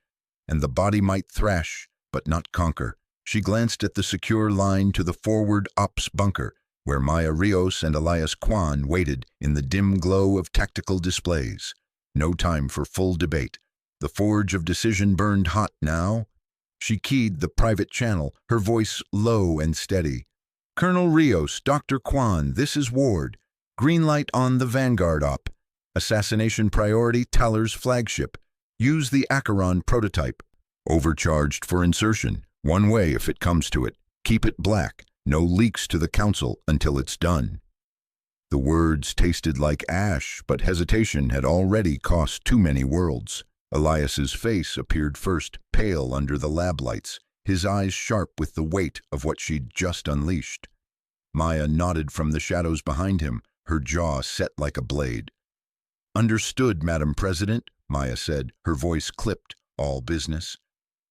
and the body might thrash, but not conquer. She glanced at the secure line to the forward ops bunker, where Maya Rios and Elias Kwan waited in the dim glow of tactical displays. No time for full debate. The forge of decision burned hot now. She keyed the private channel, her voice low and steady. Colonel Rios, Dr. Kwan, this is Ward. Green light on the Vanguard op. Assassination priority, Taller's flagship. Use the Acheron prototype. Overcharged for insertion. One way if it comes to it. Keep it black. No leaks to the council until it's done. The words tasted like ash, but hesitation had already cost too many worlds. Elias's face appeared first, pale under the lab lights, his eyes sharp with the weight of what she'd just unleashed. Maya nodded from the shadows behind him, her jaw set like a blade. Understood, Madam President, Maya said, her voice clipped. All business.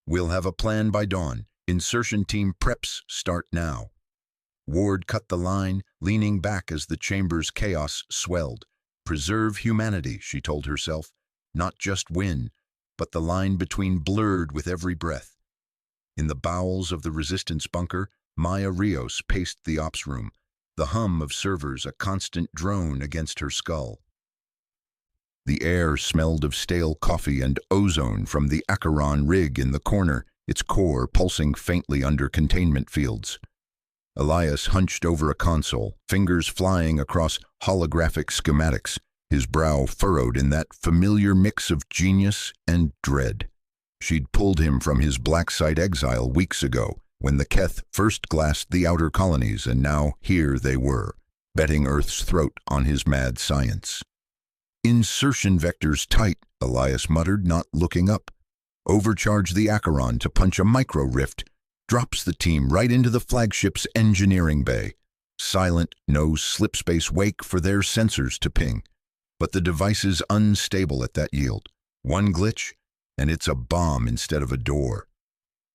We'll have a plan by dawn. Insertion team preps start now. Ward cut the line, leaning back as the chamber's chaos swelled. Preserve humanity, she told herself. Not just win, but the line between blurred with every breath. In the bowels of the resistance bunker, Maya Rios paced the ops room, the hum of servers a constant drone against her skull. The air smelled of stale coffee and ozone from the Acheron rig in the corner, its core pulsing faintly under containment fields. Elias hunched over a console, fingers flying across holographic schematics, his brow furrowed in that familiar mix of genius and dread. She'd pulled him from his black site exile weeks ago, when the Keth first glassed the outer colonies, and now here they were, betting Earth's throat on his mad science. Insertion vectors tight, Elias muttered, not looking up. Overcharge the Acheron to punch a micro-rift, drops the team right into the flagship's engineering bay. Silent, no slipspace wake for their sensors to ping. But the device is unstable at that yield. One glitch, and it's a bomb instead of a door.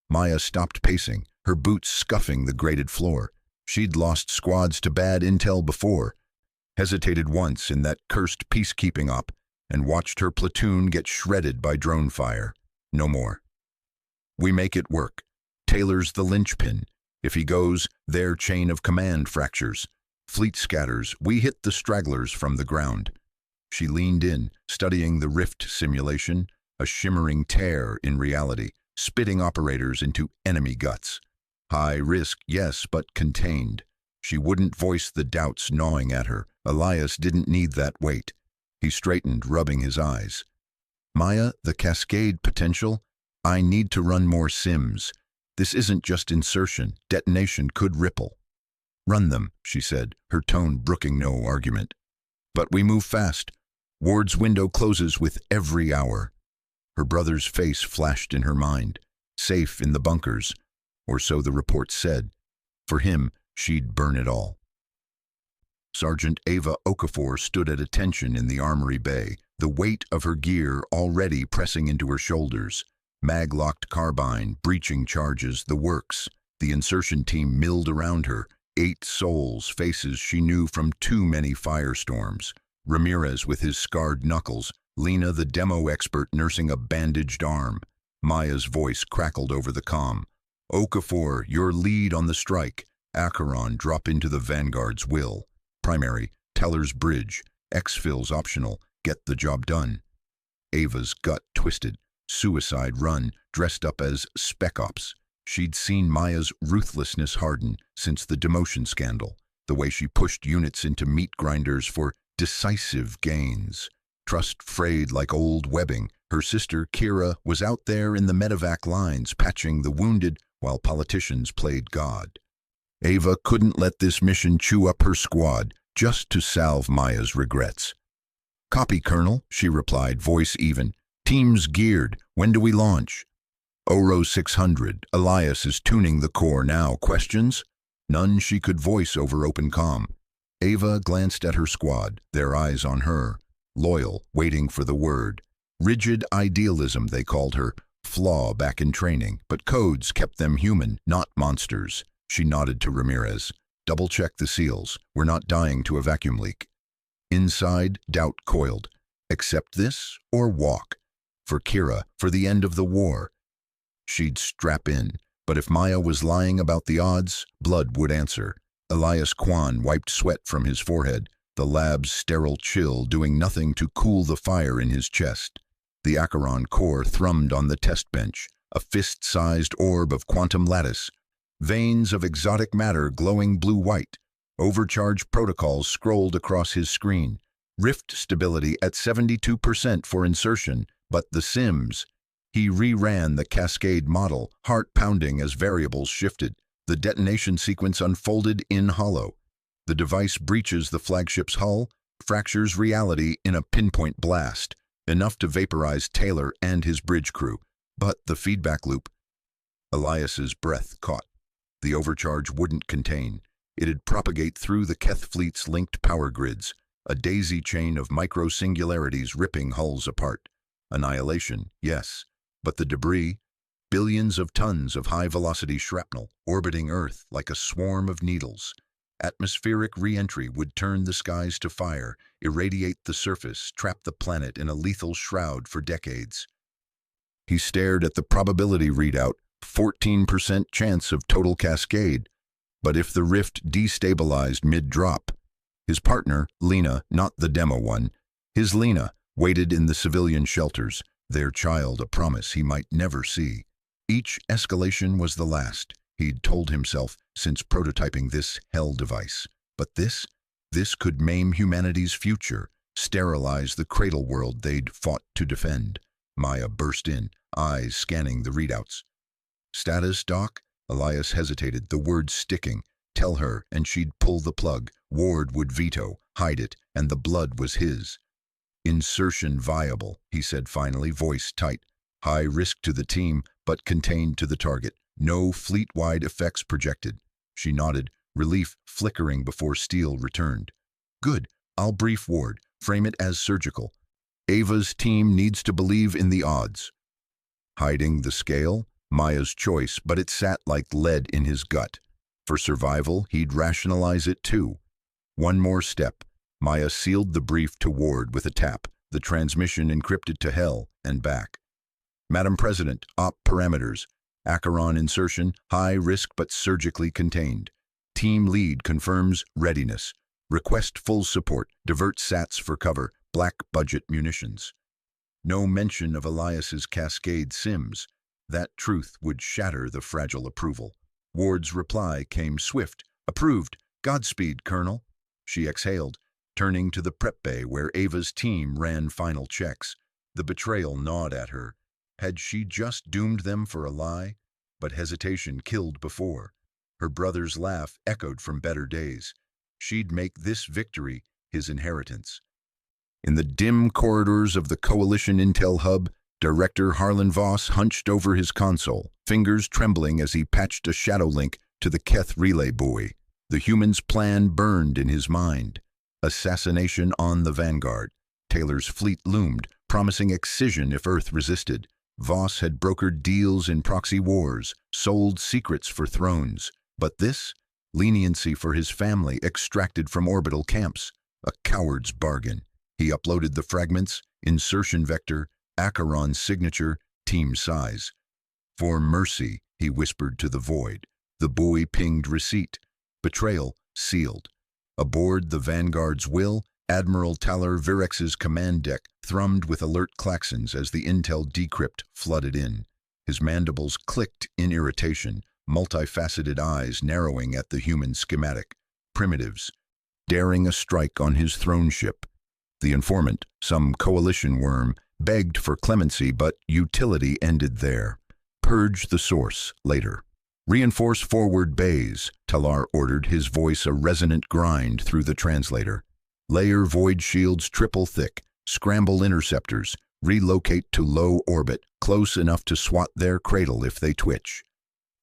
Maya stopped pacing, her boots scuffing the grated floor. She'd lost squads to bad intel before, hesitated once in that cursed peacekeeping op, and watched her platoon get shredded by drone fire. No more. We make it work. Taylor's the linchpin. If he goes, their chain of command fractures. Fleet scatters, we hit the stragglers from the ground. She leaned in, studying the rift simulation, a shimmering tear in reality, spitting operators into enemy guts. High risk, yes, but contained. She wouldn't voice the doubts gnawing at her. Elias didn't need that weight. He straightened, rubbing his eyes. Maya, the cascade potential? I need to run more sims. This isn't just insertion. Detonation could ripple. Run them, she said, her tone brooking no argument. But we move fast. Ward's window closes with every hour. Her brother's face flashed in her mind. Safe in the bunkers, or so the report said. For him, she'd burn it all. Sergeant Ava Okafor stood at attention in the armory bay, the weight of her gear already pressing into her shoulders. Mag-locked carbine, breaching charges, the works. The insertion team milled around her. 8 souls, faces she knew from too many firestorms. Ramirez with his scarred knuckles, Lena the demo expert nursing a bandaged arm. Maya's voice crackled over the comm. Okafor, your lead on the strike. Acheron, drop into the Vanguard's will. Primary, Teller's Bridge. Exfil's optional, get the job done. Ava's gut twisted. Suicide run, dressed up as Spec Ops. She'd seen Maya's ruthlessness harden since the demotion scandal, the way she pushed units into meat grinders for decisive gains. Trust frayed like old webbing. Her sister, Kira, was out there in the medevac lines, patching the wounded while politicians played God. Ava couldn't let this mission chew up her squad, just to salve Maya's regrets. Copy, Colonel, she replied, voice even. Team's geared. When do we launch? Oro 600. Elias is tuning the core now. Questions? None she could voice over open comm. Ava glanced at her squad, their eyes on her. Loyal, waiting for the word. Rigid idealism, they called her. Flaw back in training, but codes kept them human, not monsters. She nodded to Ramirez. Double-check the seals. We're not dying to a vacuum leak. Inside, doubt coiled. Accept this or walk? For Kira, for the end of the war. She'd strap in, but if Maya was lying about the odds, blood would answer. Elias Kwan wiped sweat from his forehead, the lab's sterile chill doing nothing to cool the fire in his chest. The Acheron core thrummed on the test bench, a fist-sized orb of quantum lattice, veins of exotic matter glowing blue-white. Overcharge protocols scrolled across his screen. Rift stability at 72% for insertion, but the sims. He reran the cascade model, heart pounding as variables shifted. The detonation sequence unfolded in hollow. The device breaches the flagship's hull, fractures reality in a pinpoint blast, enough to vaporize Taylor and his bridge crew. But the feedback loop. Elias's breath caught. The overcharge wouldn't contain. It'd propagate through the Keth fleet's linked power grids, a daisy chain of micro-singularities ripping hulls apart. Annihilation, yes, but the debris, billions of tons of high-velocity shrapnel orbiting Earth like a swarm of needles. Atmospheric re-entry would turn the skies to fire, irradiate the surface, trap the planet in a lethal shroud for decades. He stared at the probability readout, 14% chance of total cascade. But if the rift destabilized mid-drop, his partner, Lena, not the demo one, his Lena, waited in the civilian shelters, their child a promise he might never see. Each escalation was the last, he'd told himself, since prototyping this hell device. But this could maim humanity's future, sterilize the cradle world they'd fought to defend. Maya burst in, eyes scanning the readouts. Status, Doc? Elias hesitated, the words sticking. Tell her, and she'd pull the plug. Ward would veto, hide it, and the blood was his. Insertion viable, he said finally, voice tight. High risk to the team, but contained to the target. No fleet-wide effects projected. She nodded, relief flickering before steel returned. Good, I'll brief Ward, frame it as surgical. Ava's team needs to believe in the odds. Hiding the scale? Maya's choice, but it sat like lead in his gut. For survival, he'd rationalize it too. One more step. Maya sealed the brief to Ward with a tap, the transmission encrypted to hell and back. Madam President, op parameters. Acheron insertion, high risk but surgically contained. Team lead confirms readiness. Request full support, divert SATs for cover, black budget munitions. No mention of Elias's cascade sims. That truth would shatter the fragile approval. Ward's reply came swift. Approved. Godspeed, Colonel. She exhaled, turning to the prep bay where Ava's team ran final checks. The betrayal gnawed at her. Had she just doomed them for a lie? But hesitation killed before. Her brother's laugh echoed from better days. She'd make this victory his inheritance. In the dim corridors of the Coalition Intel Hub, Director Harlan Voss hunched over his console, fingers trembling as he patched a shadow link to the Keth relay buoy. The human's plan burned in his mind. Assassination on the Vanguard. Taylor's fleet loomed, promising excision if Earth resisted. Voss had brokered deals in proxy wars, sold secrets for thrones. But this? Leniency for his family extracted from orbital camps. A coward's bargain. He uploaded the fragments, insertion vector, Acheron's signature, team size. For mercy, he whispered to the void. The buoy pinged receipt. Betrayal, sealed. Aboard the Vanguard's will, Admiral Talar Virex's command deck thrummed with alert klaxons as the intel decrypt flooded in. His mandibles clicked in irritation, multifaceted eyes narrowing at the human schematic. Primitives, daring a strike on his throne ship. The informant, some coalition worm, begged for clemency, but utility ended there. Purge the source, later. Reinforce forward bays, Talar ordered, his voice a resonant grind through the translator. Layer void shields triple thick, scramble interceptors, relocate to low orbit, close enough to swat their cradle if they twitch.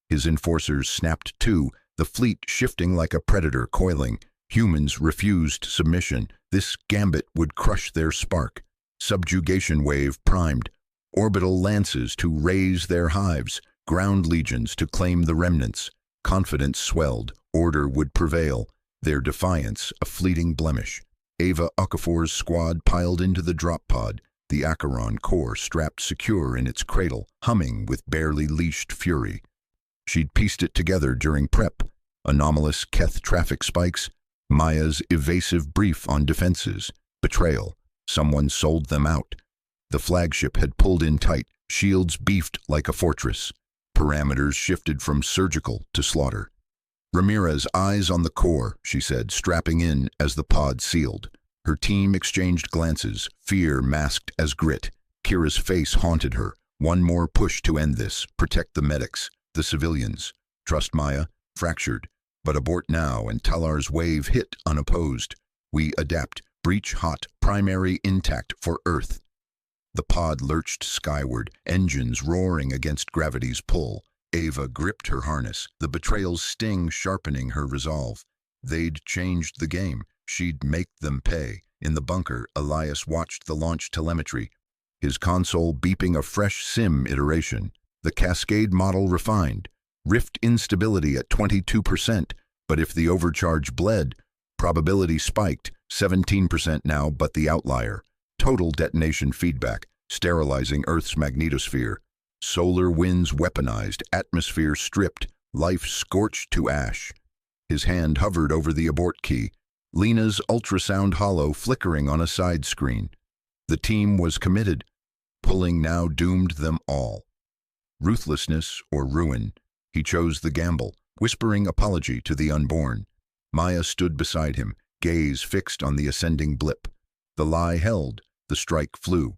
His enforcers snapped too, the fleet shifting like a predator coiling. Humans refused submission. This gambit would crush their spark. Subjugation wave primed. Orbital lances to raise their hives. Ground legions to claim the remnants. Confidence swelled. Order would prevail. Their defiance a fleeting blemish. Ava Okafor's squad piled into the drop pod. The Acheron core strapped secure in its cradle, humming with barely leashed fury. She'd pieced it together during prep. Anomalous Keth traffic spikes. Maya's evasive brief on defenses. Betrayal. Someone sold them out. The flagship had pulled in tight, shields beefed like a fortress. Parameters shifted from surgical to slaughter. Ramirez, eyes on the core, she said, strapping in as the pod sealed. Her team exchanged glances, fear masked as grit. Kira's face haunted her. One more push to end this, protect the medics, the civilians. Trust Maya, fractured. But abort now, and Talar's wave hit unopposed. We adapt, breach hot, primary intact for Earth. The pod lurched skyward, engines roaring against gravity's pull. Ava gripped her harness, the betrayal's sting sharpening her resolve. They'd changed the game. She'd make them pay. In the bunker, Elias watched the launch telemetry, his console beeping a fresh sim iteration. The Cascade model refined. Rift instability at 22%, but if the overcharge bled, probability spiked, 17% now, but the outlier. Total detonation feedback, sterilizing Earth's magnetosphere. Solar winds weaponized, atmosphere stripped, life scorched to ash. His hand hovered over the abort key, Lena's ultrasound hollow flickering on a side screen. The team was committed. Pulling now doomed them all. Ruthlessness or ruin. He chose the gamble, whispering apology to the unborn. Maya stood beside him, gaze fixed on the ascending blip. The lie held, the strike flew.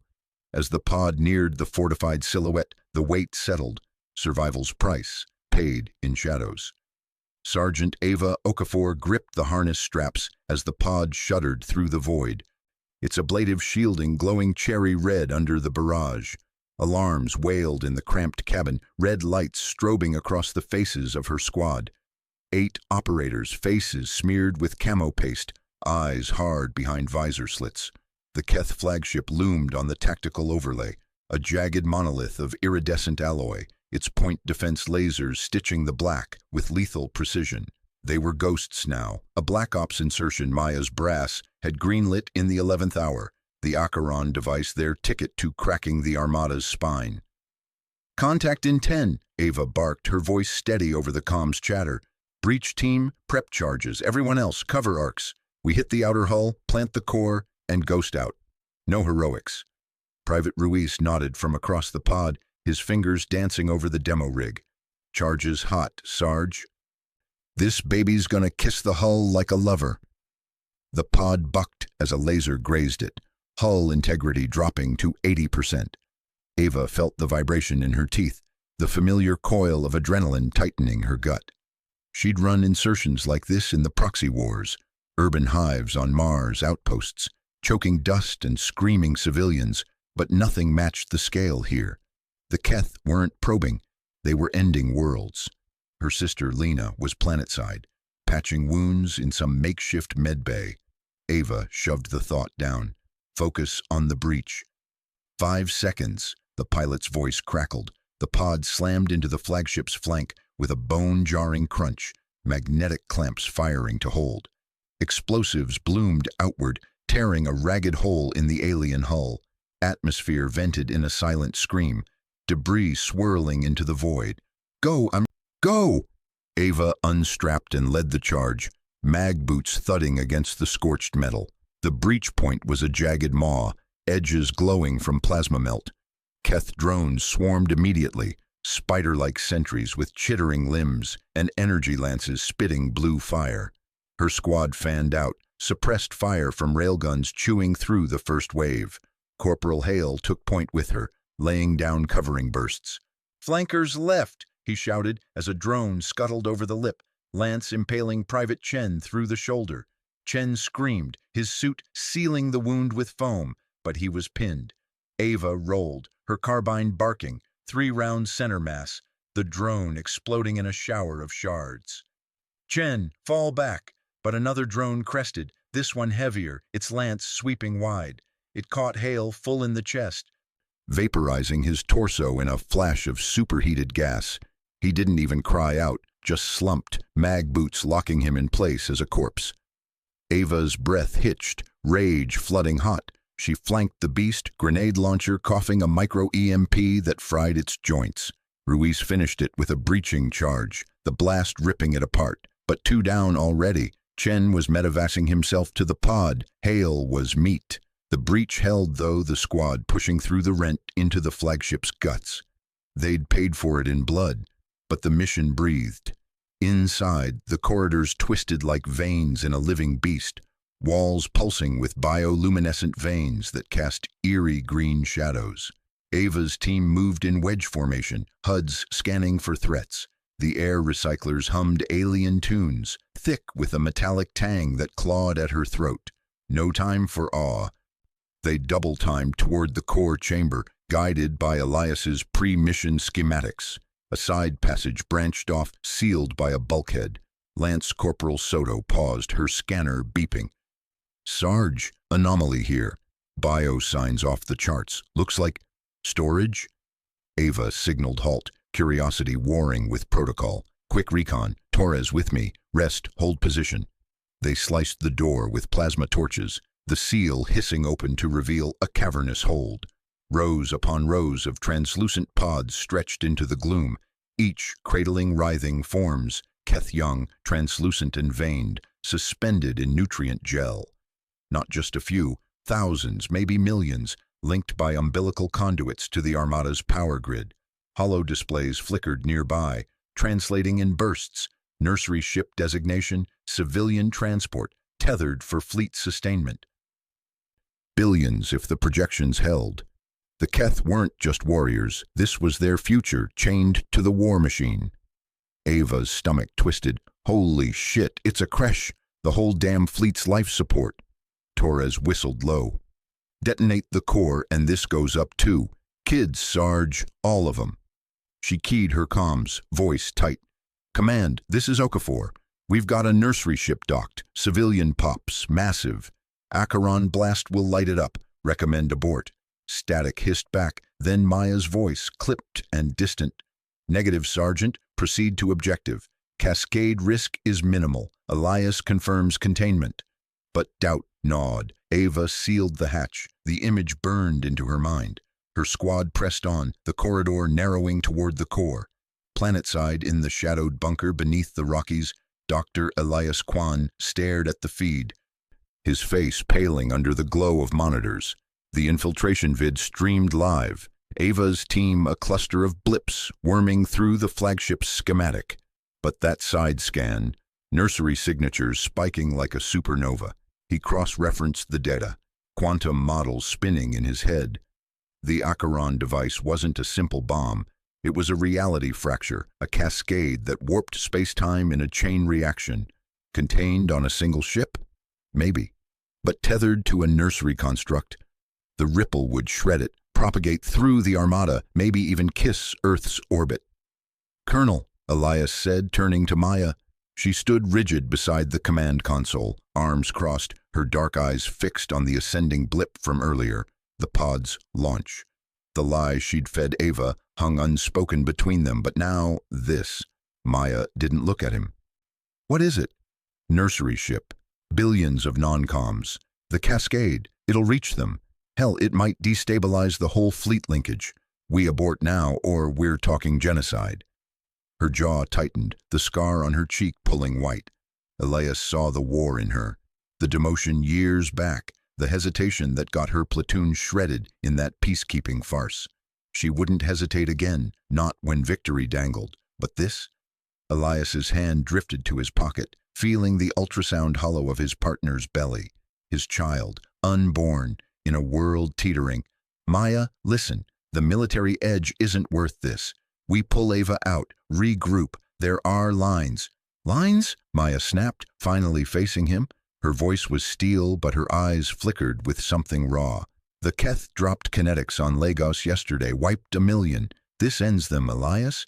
As the pod neared the fortified silhouette, the weight settled. Survival's price, paid in shadows. Sergeant Ava Okafor gripped the harness straps as the pod shuddered through the void. Its ablative shielding glowing cherry red under the barrage. Alarms wailed in the cramped cabin, red lights strobing across the faces of her squad. 8 operators, faces smeared with camo paste, eyes hard behind visor slits. The Keth flagship loomed on the tactical overlay, a jagged monolith of iridescent alloy, its point defense lasers stitching the black with lethal precision. They were ghosts now. A Black Ops insertion Maya's brass had greenlit in the 11th hour, the Acheron device their ticket to cracking the Armada's spine. Contact in 10, Ava barked, her voice steady over the comms chatter. Breach team, prep charges, everyone else, cover arcs. We hit the outer hull, plant the core, and ghost out. No heroics. Private Ruiz nodded from across the pod, his fingers dancing over the demo rig. Charges hot, Sarge. This baby's gonna kiss the hull like a lover. The pod bucked as a laser grazed it, hull integrity dropping to 80%. Ava felt the vibration in her teeth, the familiar coil of adrenaline tightening her gut. She'd run insertions like this in the proxy wars, urban hives on Mars outposts, choking dust and screaming civilians, but nothing matched the scale here. The Keth weren't probing, they were ending worlds. Her sister Lena was planetside, patching wounds in some makeshift medbay. Ava shoved the thought down. Focus on the breach. 5 seconds, the pilot's voice crackled. The pod slammed into the flagship's flank with a bone-jarring crunch, magnetic clamps firing to hold. Explosives bloomed outward, tearing a ragged hole in the alien hull. Atmosphere vented in a silent scream, debris swirling into the void. Go! Ava unstrapped and led the charge, mag boots thudding against the scorched metal. The breach point was a jagged maw, edges glowing from plasma melt. Keth drones swarmed immediately, spider-like sentries with chittering limbs and energy lances spitting blue fire. Her squad fanned out, suppressed fire from railguns chewing through the first wave. Corporal Hale took point with her, laying down covering bursts. "Flankers left!" he shouted as a drone scuttled over the lip, lance impaling Private Chen through the shoulder. Chen screamed, his suit sealing the wound with foam, but he was pinned. Ava rolled, her carbine barking, 3-round center mass, the drone exploding in a shower of shards. "Chen, fall back!" But another drone crested, this one heavier, its lance sweeping wide. It caught Hale full in the chest, vaporizing his torso in a flash of superheated gas. He didn't even cry out, just slumped, mag boots locking him in place as a corpse. Ava's breath hitched, rage flooding hot. She flanked the beast, grenade launcher coughing a micro-EMP that fried its joints. Ruiz finished it with a breaching charge, the blast ripping it apart. But 2 down already. Chen was medevacing himself to the pod. Hale was meat. The breach held, though, the squad pushing through the rent into the flagship's guts. They'd paid for it in blood, but the mission breathed. Inside, the corridors twisted like veins in a living beast, walls pulsing with bioluminescent veins that cast eerie green shadows. Ava's team moved in wedge formation, HUDs scanning for threats. The air recyclers hummed alien tunes, thick with a metallic tang that clawed at her throat. No time for awe. They double-timed toward the core chamber, guided by Elias's pre-mission schematics. A side passage branched off, sealed by a bulkhead. Lance Corporal Soto paused, her scanner beeping. "Sarge, anomaly here. Bio signs off the charts. Looks like storage?" Ava signaled halt, curiosity warring with protocol. "Quick recon. Torres with me. Rest, hold position." They sliced the door with plasma torches, the seal hissing open to reveal a cavernous hold. Rows upon rows of translucent pods stretched into the gloom, each cradling writhing forms, Keth young, translucent and veined, suspended in nutrient gel. Not just a few, thousands, maybe millions, linked by umbilical conduits to the Armada's power grid. Holo displays flickered nearby, translating in bursts, nursery ship designation, civilian transport, tethered for fleet sustainment. Billions if the projections held. The Keth weren't just warriors, this was their future, chained to the war machine. Ava's stomach twisted. "Holy shit, it's a creche, the whole damn fleet's life support." Torres whistled low. "Detonate the core and this goes up too. Kids, Sarge, all of them." She keyed her comms, voice tight. "Command, this is Okafor. We've got a nursery ship docked, civilian pops, massive. Acheron blast will light it up, recommend abort." Static hissed back, then Maya's voice, clipped and distant. "Negative, Sergeant, proceed to objective. Cascade risk is minimal. Elias confirms containment." But doubt gnawed. Ava sealed the hatch. The image burned into her mind. Her squad pressed on, the corridor narrowing toward the core. Planetside, in the shadowed bunker beneath the Rockies, Dr. Elias Kwan stared at the feed, his face paling under the glow of monitors. The infiltration vid streamed live, Ava's team a cluster of blips worming through the flagship's schematic. But that side scan, nursery signatures spiking like a supernova. He cross-referenced the data, quantum models spinning in his head. The Acheron device wasn't a simple bomb. It was a reality fracture, a cascade that warped space-time in a chain reaction. Contained on a single ship? Maybe. but tethered to a nursery construct. The ripple would shred it, propagate through the armada, maybe even kiss Earth's orbit. "Colonel," Elias said, turning to Maya. She stood rigid beside the command console, arms crossed, her dark eyes fixed on the ascending blip from earlier, the pod's launch. The lie she'd fed Ava hung unspoken between them, but now this. Maya didn't look at him. "What is it?" "Nursery ship. Billions of non-coms. The Cascade. It'll reach them. Hell, it might destabilize the whole fleet linkage. We abort now, or we're talking genocide." Her jaw tightened, the scar on her cheek pulling white. Elias saw the war in her. The demotion years back, the hesitation that got her platoon shredded in that peacekeeping farce. She wouldn't hesitate again, not when victory dangled. But this? Elias's hand drifted to his pocket, feeling the ultrasound hollow of his partner's belly. His child, unborn, in a world teetering. "Maya, listen, the military edge isn't worth this. We pull Ava out, regroup. There are lines." "Lines?" Maya snapped, finally facing him. Her voice was steel, but her eyes flickered with something raw. "The Keth dropped kinetics on Lagos yesterday, wiped 1,000,000. This ends them, Elias."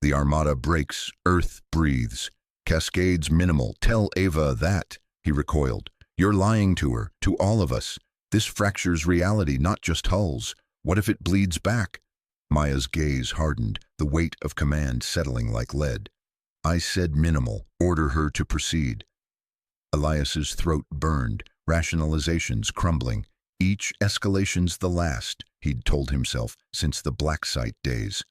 The armada breaks, Earth breathes. "Cascade's minimal, tell Ava that." He recoiled. "You're lying to her, to all of us. This fractures reality, not just hulls. What if it bleeds back?" Maya's gaze hardened, the weight of command settling like lead. "I said minimal. Order her to proceed." Elias's throat burned, rationalizations crumbling. Each escalation's the last, he'd told himself, since the Black Site days.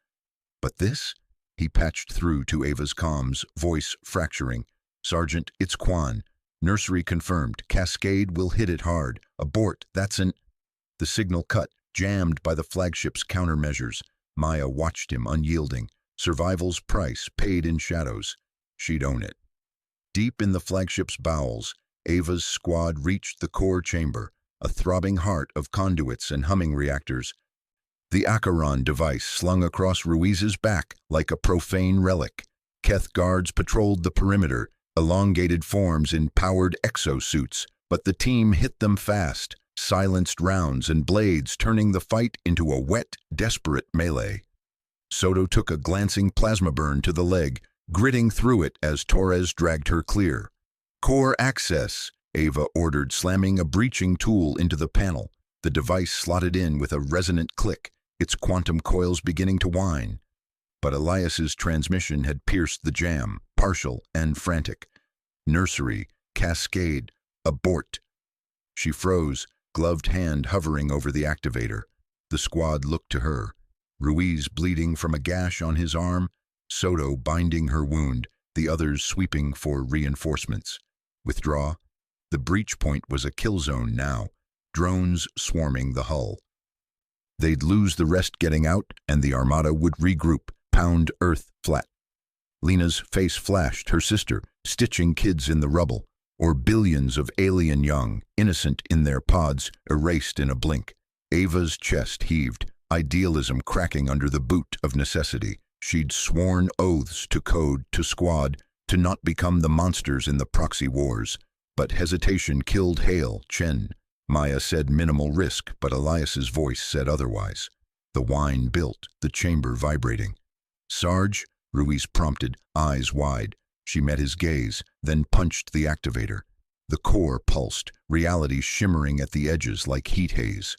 But this? He patched through to Ava's comms, voice fracturing. "Sergeant, it's Quan. Nursery confirmed. Cascade will hit it hard. Abort, that's an..." The signal cut, jammed by the flagship's countermeasures. Maya watched him, unyielding. Survival's price, paid in shadows. She'd own it. Deep in the flagship's bowels, Ava's squad reached the core chamber, a throbbing heart of conduits and humming reactors. The Acheron device slung across Ruiz's back like a profane relic. Keth guards patrolled the perimeter, elongated forms in powered exosuits, but the team hit them fast, silenced rounds and blades turning the fight into a wet, desperate melee. Soto took a glancing plasma burn to the leg, gritting through it as Torres dragged her clear. "Core access," Ava ordered, slamming a breaching tool into the panel. The device slotted in with a resonant click, its quantum coils beginning to whine. But Elias's transmission had pierced the jam, partial and frantic. "Nursery, Cascade, abort." She froze, gloved hand hovering over the activator. The squad looked to her. Ruiz bleeding from a gash on his arm, Soto binding her wound, the others sweeping for reinforcements. Withdraw. The breach point was a kill zone now, drones swarming the hull. They'd lose the rest getting out, and the armada would regroup, pound Earth flat. Lena's face flashed, her sister, stitching kids in the rubble, or billions of alien young, innocent in their pods, erased in a blink. Ava's chest heaved, idealism cracking under the boot of necessity. She'd sworn oaths to code, to squad, to not become the monsters in the proxy wars. But hesitation killed Hale, Chen. Maya said minimal risk, but Elias's voice said otherwise. The whine built, the chamber vibrating. "Sarge?" Ruiz prompted, eyes wide. She met his gaze, then punched the activator. The core pulsed, reality shimmering at the edges like heat haze.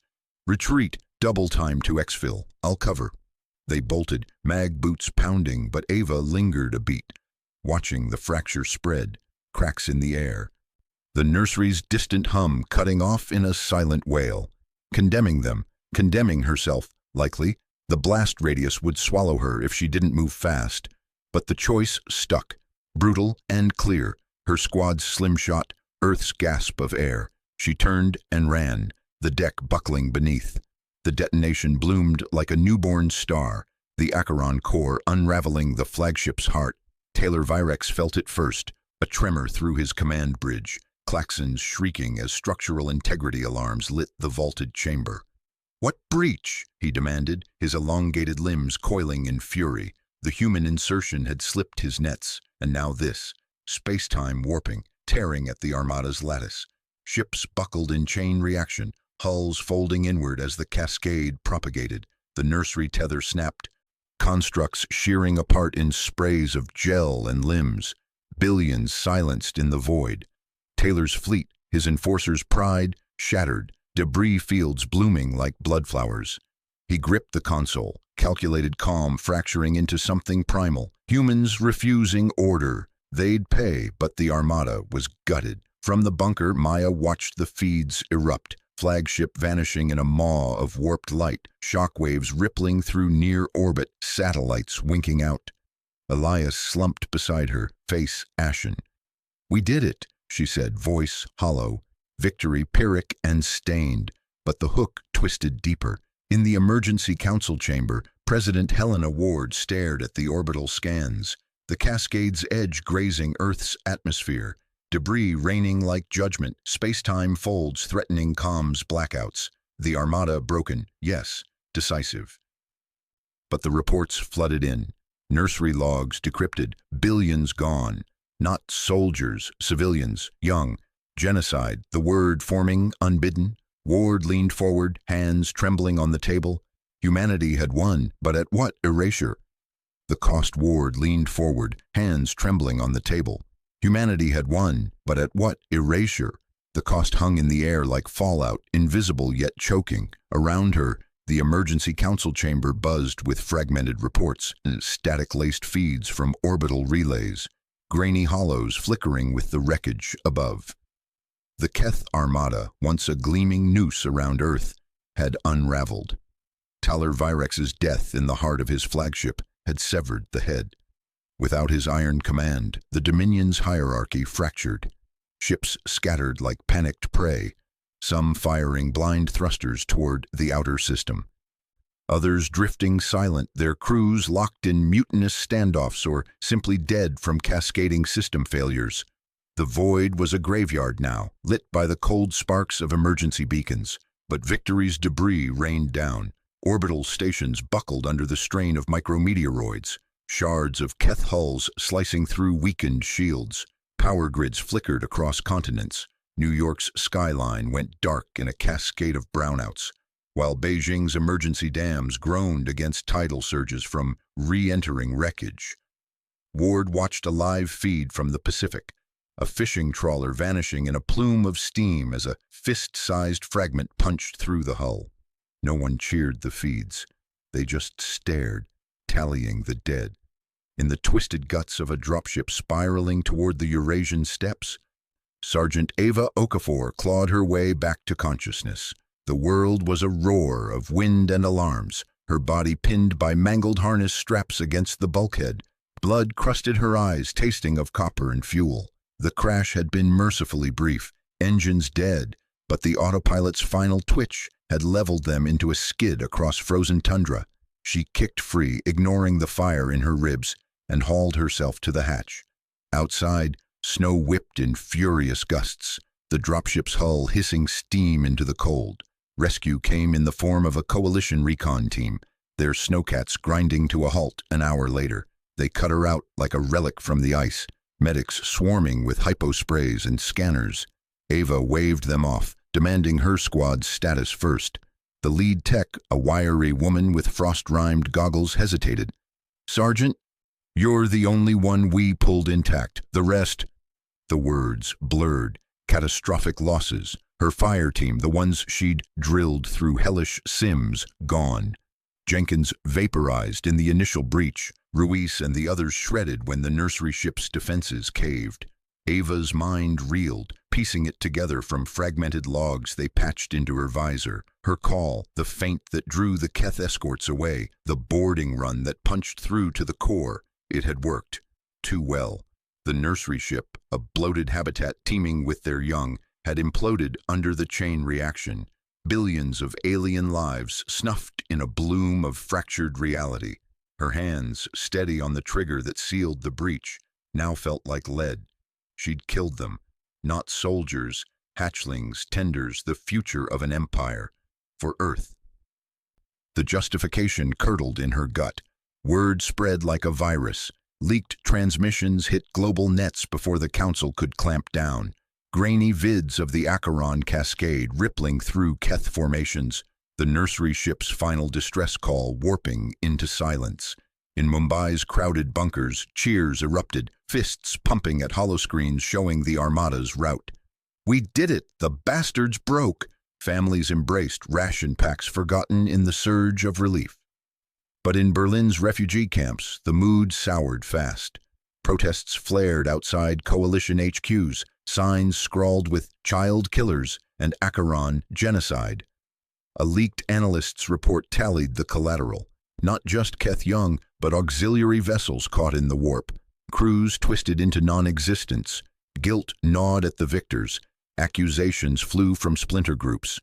"Retreat, double time to exfil. I'll cover." They bolted, mag boots pounding, but Ava lingered a beat, watching the fracture spread, cracks in the air. The nursery's distant hum cutting off in a silent wail. Condemning them, condemning herself, likely. The blast radius would swallow her if she didn't move fast. But the choice stuck, brutal and clear. Her squad's slim shot, Earth's gasp of air. She turned and ran, the deck buckling beneath. The detonation bloomed like a newborn star, the Acheron core unraveling the flagship's heart. Taylor Virex felt it first, a tremor through his command bridge, claxons shrieking as structural integrity alarms lit the vaulted chamber. "What breach?" he demanded, his elongated limbs coiling in fury. The human insertion had slipped his nets, and now this, space-time warping, tearing at the armada's lattice. Ships buckled in chain reaction, hulls folding inward as the cascade propagated. The nursery tether snapped, constructs shearing apart in sprays of gel and limbs, billions silenced in the void. Taylor's fleet, his enforcer's pride, shattered, debris fields blooming like bloodflowers. He gripped the console, calculated calm fracturing into something primal. Humans refusing order. They'd pay, but the armada was gutted. From the bunker, Maya watched the feeds erupt, flagship vanishing in a maw of warped light, shockwaves rippling through near orbit, satellites winking out. Elias slumped beside her, face ashen. "We did it," she said, voice hollow, victory pyrrhic and stained. But the hook twisted deeper. In the emergency council chamber, President Helena Ward stared at the orbital scans, the cascade's edge grazing Earth's atmosphere, debris raining like judgment, space-time folds threatening comms blackouts. The armada broken, yes, decisive. But the reports flooded in, nursery logs decrypted, billions gone. Not soldiers, civilians, young. Genocide, the word forming unbidden. Ward leaned forward, hands trembling on the table. Humanity had won, but at what erasure? The cost. Ward leaned forward, hands trembling on the table. Humanity had won, but at what erasure? The cost hung in the air like fallout, invisible yet choking. Around her, the emergency council chamber buzzed with fragmented reports and static-laced feeds from orbital relays, grainy hollows flickering with the wreckage above. The Keth Armada, once a gleaming noose around Earth, had unraveled. Talar Virex's death in the heart of his flagship had severed the head. Without his iron command, the Dominion's hierarchy fractured. Ships scattered like panicked prey, some firing blind thrusters toward the outer system. Others drifting silent, their crews locked in mutinous standoffs or simply dead from cascading system failures. The void was a graveyard now, lit by the cold sparks of emergency beacons. But victory's debris rained down. Orbital stations buckled under the strain of micrometeoroids, shards of Keth hulls slicing through weakened shields. Power grids flickered across continents. New York's skyline went dark in a cascade of brownouts, while Beijing's emergency dams groaned against tidal surges from re-entering wreckage. Ward watched a live feed from the Pacific, a fishing trawler vanishing in a plume of steam as a fist-sized fragment punched through the hull. No one cheered the feeds. They just stared, tallying the dead. In the twisted guts of a dropship spiraling toward the Eurasian steppes, Sergeant Ava Okafor clawed her way back to consciousness. The world was a roar of wind and alarms, her body pinned by mangled harness straps against the bulkhead. Blood crusted her eyes, tasting of copper and fuel. The crash had been mercifully brief, engines dead, but the autopilot's final twitch had leveled them into a skid across frozen tundra. She kicked free, ignoring the fire in her ribs, and hauled herself to the hatch. Outside, snow whipped in furious gusts, the dropship's hull hissing steam into the cold. Rescue came in the form of a coalition recon team, their snowcats grinding to a halt an hour later. They cut her out like a relic from the ice, medics swarming with hyposprays and scanners. Ava waved them off, demanding her squad's status first. The lead tech, a wiry woman with frost-rimed goggles, hesitated. "Sergeant, you're the only one we pulled intact. The rest—" The words blurred. Catastrophic losses. Her fire team, the ones she'd drilled through hellish sims, gone. Jenkins vaporized in the initial breach. Ruiz and the others shredded when the nursery ship's defenses caved. Ava's mind reeled, piecing it together from fragmented logs they patched into her visor. Her call, the feint that drew the Keth escorts away, the boarding run that punched through to the core. It had worked. Too well. The nursery ship, a bloated habitat teeming with their young, had imploded under the chain reaction. Billions of alien lives snuffed in a bloom of fractured reality. Her hands, steady on the trigger that sealed the breach, now felt like lead. She'd killed them. Not soldiers, hatchlings, tenders, the future of an empire. For Earth. The justification curdled in her gut. Word spread like a virus. Leaked transmissions hit global nets before the council could clamp down. grainy vids of the Acheron cascade rippling through Keth formations, the nursery ship's final distress call warping into silence. In Mumbai's crowded bunkers, cheers erupted, fists pumping at holoscreens showing the Armada's route. "We did it! The bastards broke!" Families embraced, ration packs forgotten in the surge of relief. But in Berlin's refugee camps, the mood soured fast. Protests flared outside coalition HQs, signs scrawled with "child killers" and "Acheron genocide." A leaked analyst's report tallied the collateral. Not just Keth Young, but auxiliary vessels caught in the warp. Crews twisted into non-existence. Guilt gnawed at the victors. Accusations flew from splinter groups,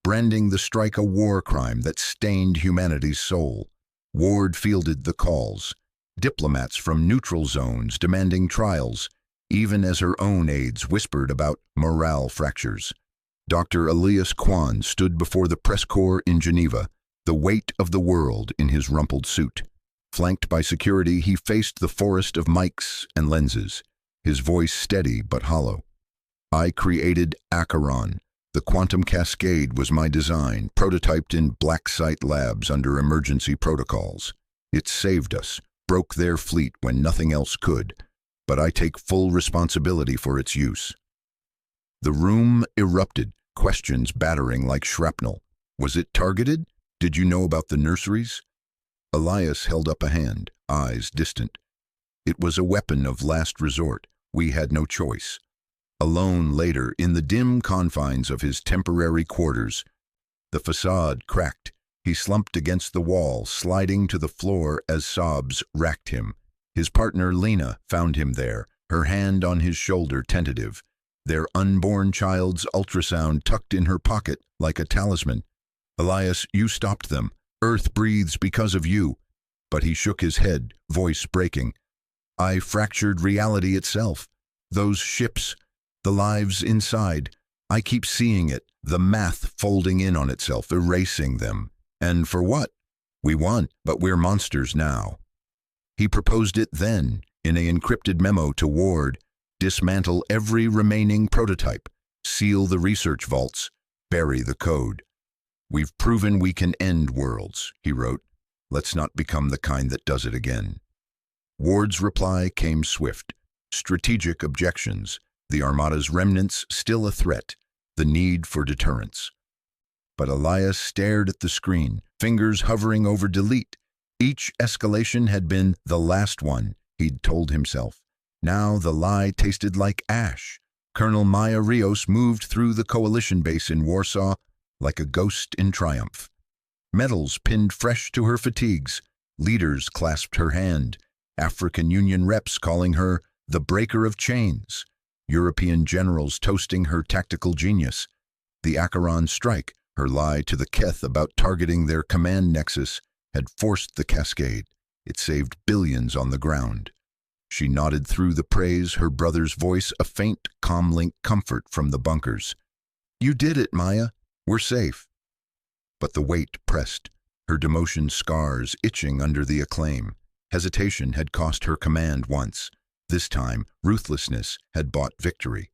branding the strike a war crime that stained humanity's soul. Ward fielded the calls. Diplomats from neutral zones demanding trials, even as her own aides whispered about morale fractures. Dr. Elias Kwan stood before the press corps in Geneva, the weight of the world in his rumpled suit. Flanked by security, he faced the forest of mics and lenses, his voice steady but hollow. "I created Acheron. The quantum cascade was my design, prototyped in black site labs under emergency protocols. It saved us, broke their fleet when nothing else could, but I take full responsibility for its use." The room erupted, questions battering like shrapnel. Was it targeted? Did you know about the nurseries? Elias held up a hand, eyes distant. "It was a weapon of last resort. We had no choice." Alone later, in the dim confines of his temporary quarters, the facade cracked. He slumped against the wall, sliding to the floor as sobs racked him. His partner, Lena, found him there, her hand on his shoulder, tentative, their unborn child's ultrasound tucked in her pocket like a talisman. "Elias, you stopped them. Earth breathes because of you." But he shook his head, voice breaking. "I fractured reality itself. Those ships, the lives inside. I keep seeing it, the math folding in on itself, erasing them. And for what? We won, but we're monsters now." He proposed it then, in an encrypted memo to Ward: dismantle every remaining prototype, seal the research vaults, bury the code. "We've proven we can end worlds," he wrote. "Let's not become the kind that does it again." Ward's reply came swift. Strategic objections, the Armada's remnants still a threat, the need for deterrence. But Elias stared at the screen, fingers hovering over delete. Each escalation had been the last one, he'd told himself. Now the lie tasted like ash. Colonel Maya Rios moved through the coalition base in Warsaw like a ghost in triumph. Medals pinned fresh to her fatigues. Leaders clasped her hand. African Union reps calling her the breaker of chains. European generals toasting her tactical genius. The Acheron strike, her lie to the Keth about targeting their command nexus, had forced the cascade. It saved billions on the ground. She nodded through the praise, her brother's voice a faint, comlink comfort from the bunkers. "You did it, Maya. We're safe." But the weight pressed, her demotion scars itching under the acclaim. Hesitation had cost her command once. This time, ruthlessness had bought victory.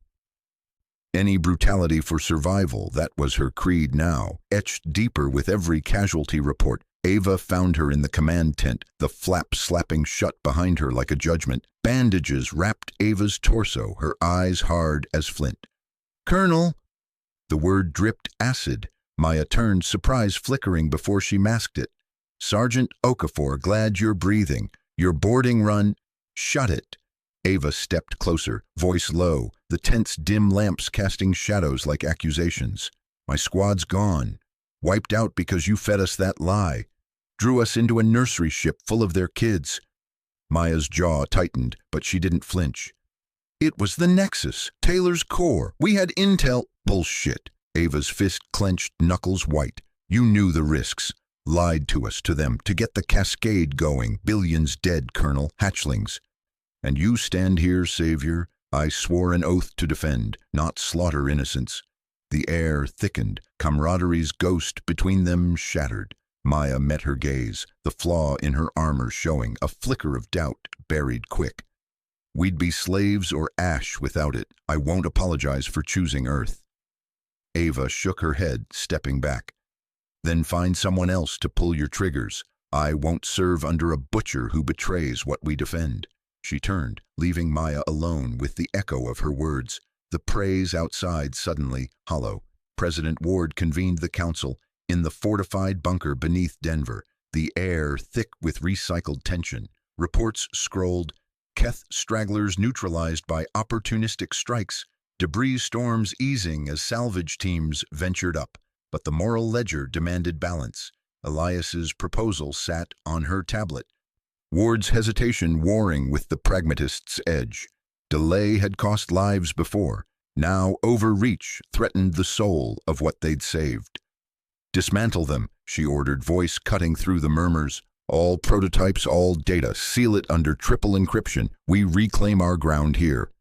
Any brutality for survival, that was her creed now, etched deeper with every casualty report. Ava found her in the command tent, the flap slapping shut behind her like a judgment. Bandages wrapped Ava's torso, her eyes hard as flint. "Colonel!" The word dripped acid. Maya turned, surprise flickering before she masked it. "Sergeant Okafor, glad you're breathing. Your boarding run—" "Shut it." Ava stepped closer, voice low, the tent's dim lamps casting shadows like accusations. "My squad's gone. Wiped out because you fed us that lie. Drew us into a nursery ship full of their kids." Maya's jaw tightened, but she didn't flinch. "It was the Nexus, Taylor's core. We had intel—" "Bullshit." Ava's fist clenched, knuckles white. "You knew the risks. Lied to us, to them, to get the cascade going. Billions dead, Colonel. Hatchlings. And you stand here, Savior. I swore an oath to defend, not slaughter innocents." The air thickened, camaraderie's ghost between them shattered. Maya met her gaze, the flaw in her armor showing, a flicker of doubt buried quick. We'd be slaves or ash without it. I won't apologize for choosing Earth." Ava shook her head, stepping back. "Then find someone else to pull your triggers. I won't serve under a butcher who betrays what we defend." She turned, leaving Maya alone with the echo of her words. The praise outside suddenly hollow. President Ward convened the council in the fortified bunker beneath Denver, the air thick with recycled tension. Reports scrolled, Keth stragglers neutralized by opportunistic strikes, debris storms easing as salvage teams ventured up. But the moral ledger demanded balance. Elias's proposal sat on her tablet. Ward's hesitation warring with the pragmatist's edge. Delay had cost lives before. Now overreach threatened the soul of what they'd saved. "Dismantle them," she ordered, voice cutting through the murmurs. "All prototypes, all data, seal it under triple encryption. We reclaim our ground here."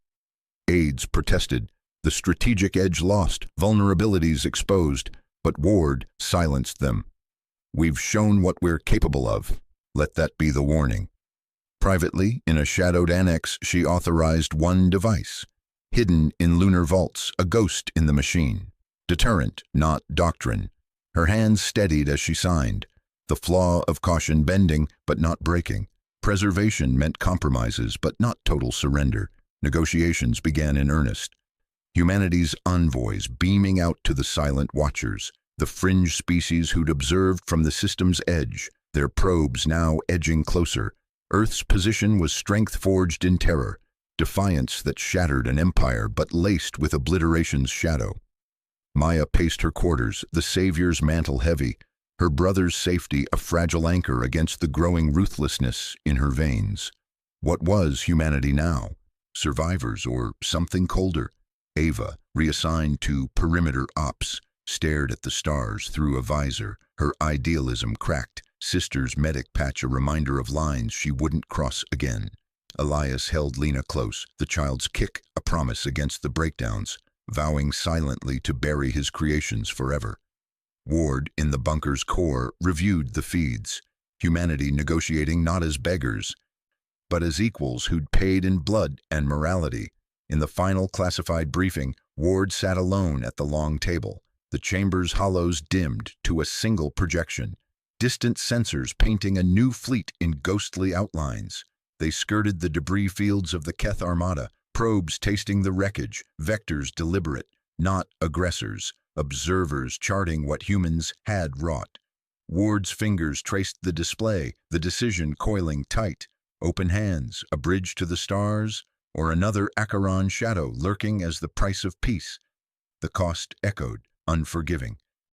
Aides protested. The strategic edge lost, vulnerabilities exposed, but Ward silenced them. "We've shown what we're capable of. Let that be the warning." Privately, in a shadowed annex, she authorized one device. Hidden in lunar vaults, a ghost in the machine. Deterrent, not doctrine. Her hands steadied as she signed. The flaw of caution bending, but not breaking. Preservation meant compromises, but not total surrender. Negotiations began in earnest. Humanity's envoys beaming out to the silent watchers, the fringe species who'd observed from the system's edge, their probes now edging closer. Earth's position was strength forged in terror, defiance that shattered an empire but laced with obliteration's shadow. Maya paced her quarters, the savior's mantle heavy, her brother's safety a fragile anchor against the growing ruthlessness in her veins. What was humanity now? Survivors or something colder? Ava, reassigned to perimeter ops, stared at the stars through a visor, her idealism cracked, sister's medic patch a reminder of lines she wouldn't cross again. Elias held Lena close, the child's kick a promise against the breakdowns, vowing silently to bury his creations forever. Ward, in the bunker's core, reviewed the feeds, humanity negotiating not as beggars, but as equals who'd paid in blood and morality. In the final classified briefing, Ward sat alone at the long table, the chamber's hollows dimmed to a single projection, distant sensors painting a new fleet in ghostly outlines. They skirted the debris fields of the Keth Armada, probes tasting the wreckage, vectors deliberate, not aggressors, observers charting what humans had wrought. Ward's fingers traced the display, the decision coiling tight. Open hands, a bridge to the stars, or another Acheron shadow lurking as the price of peace. The cost echoed, unforgiving.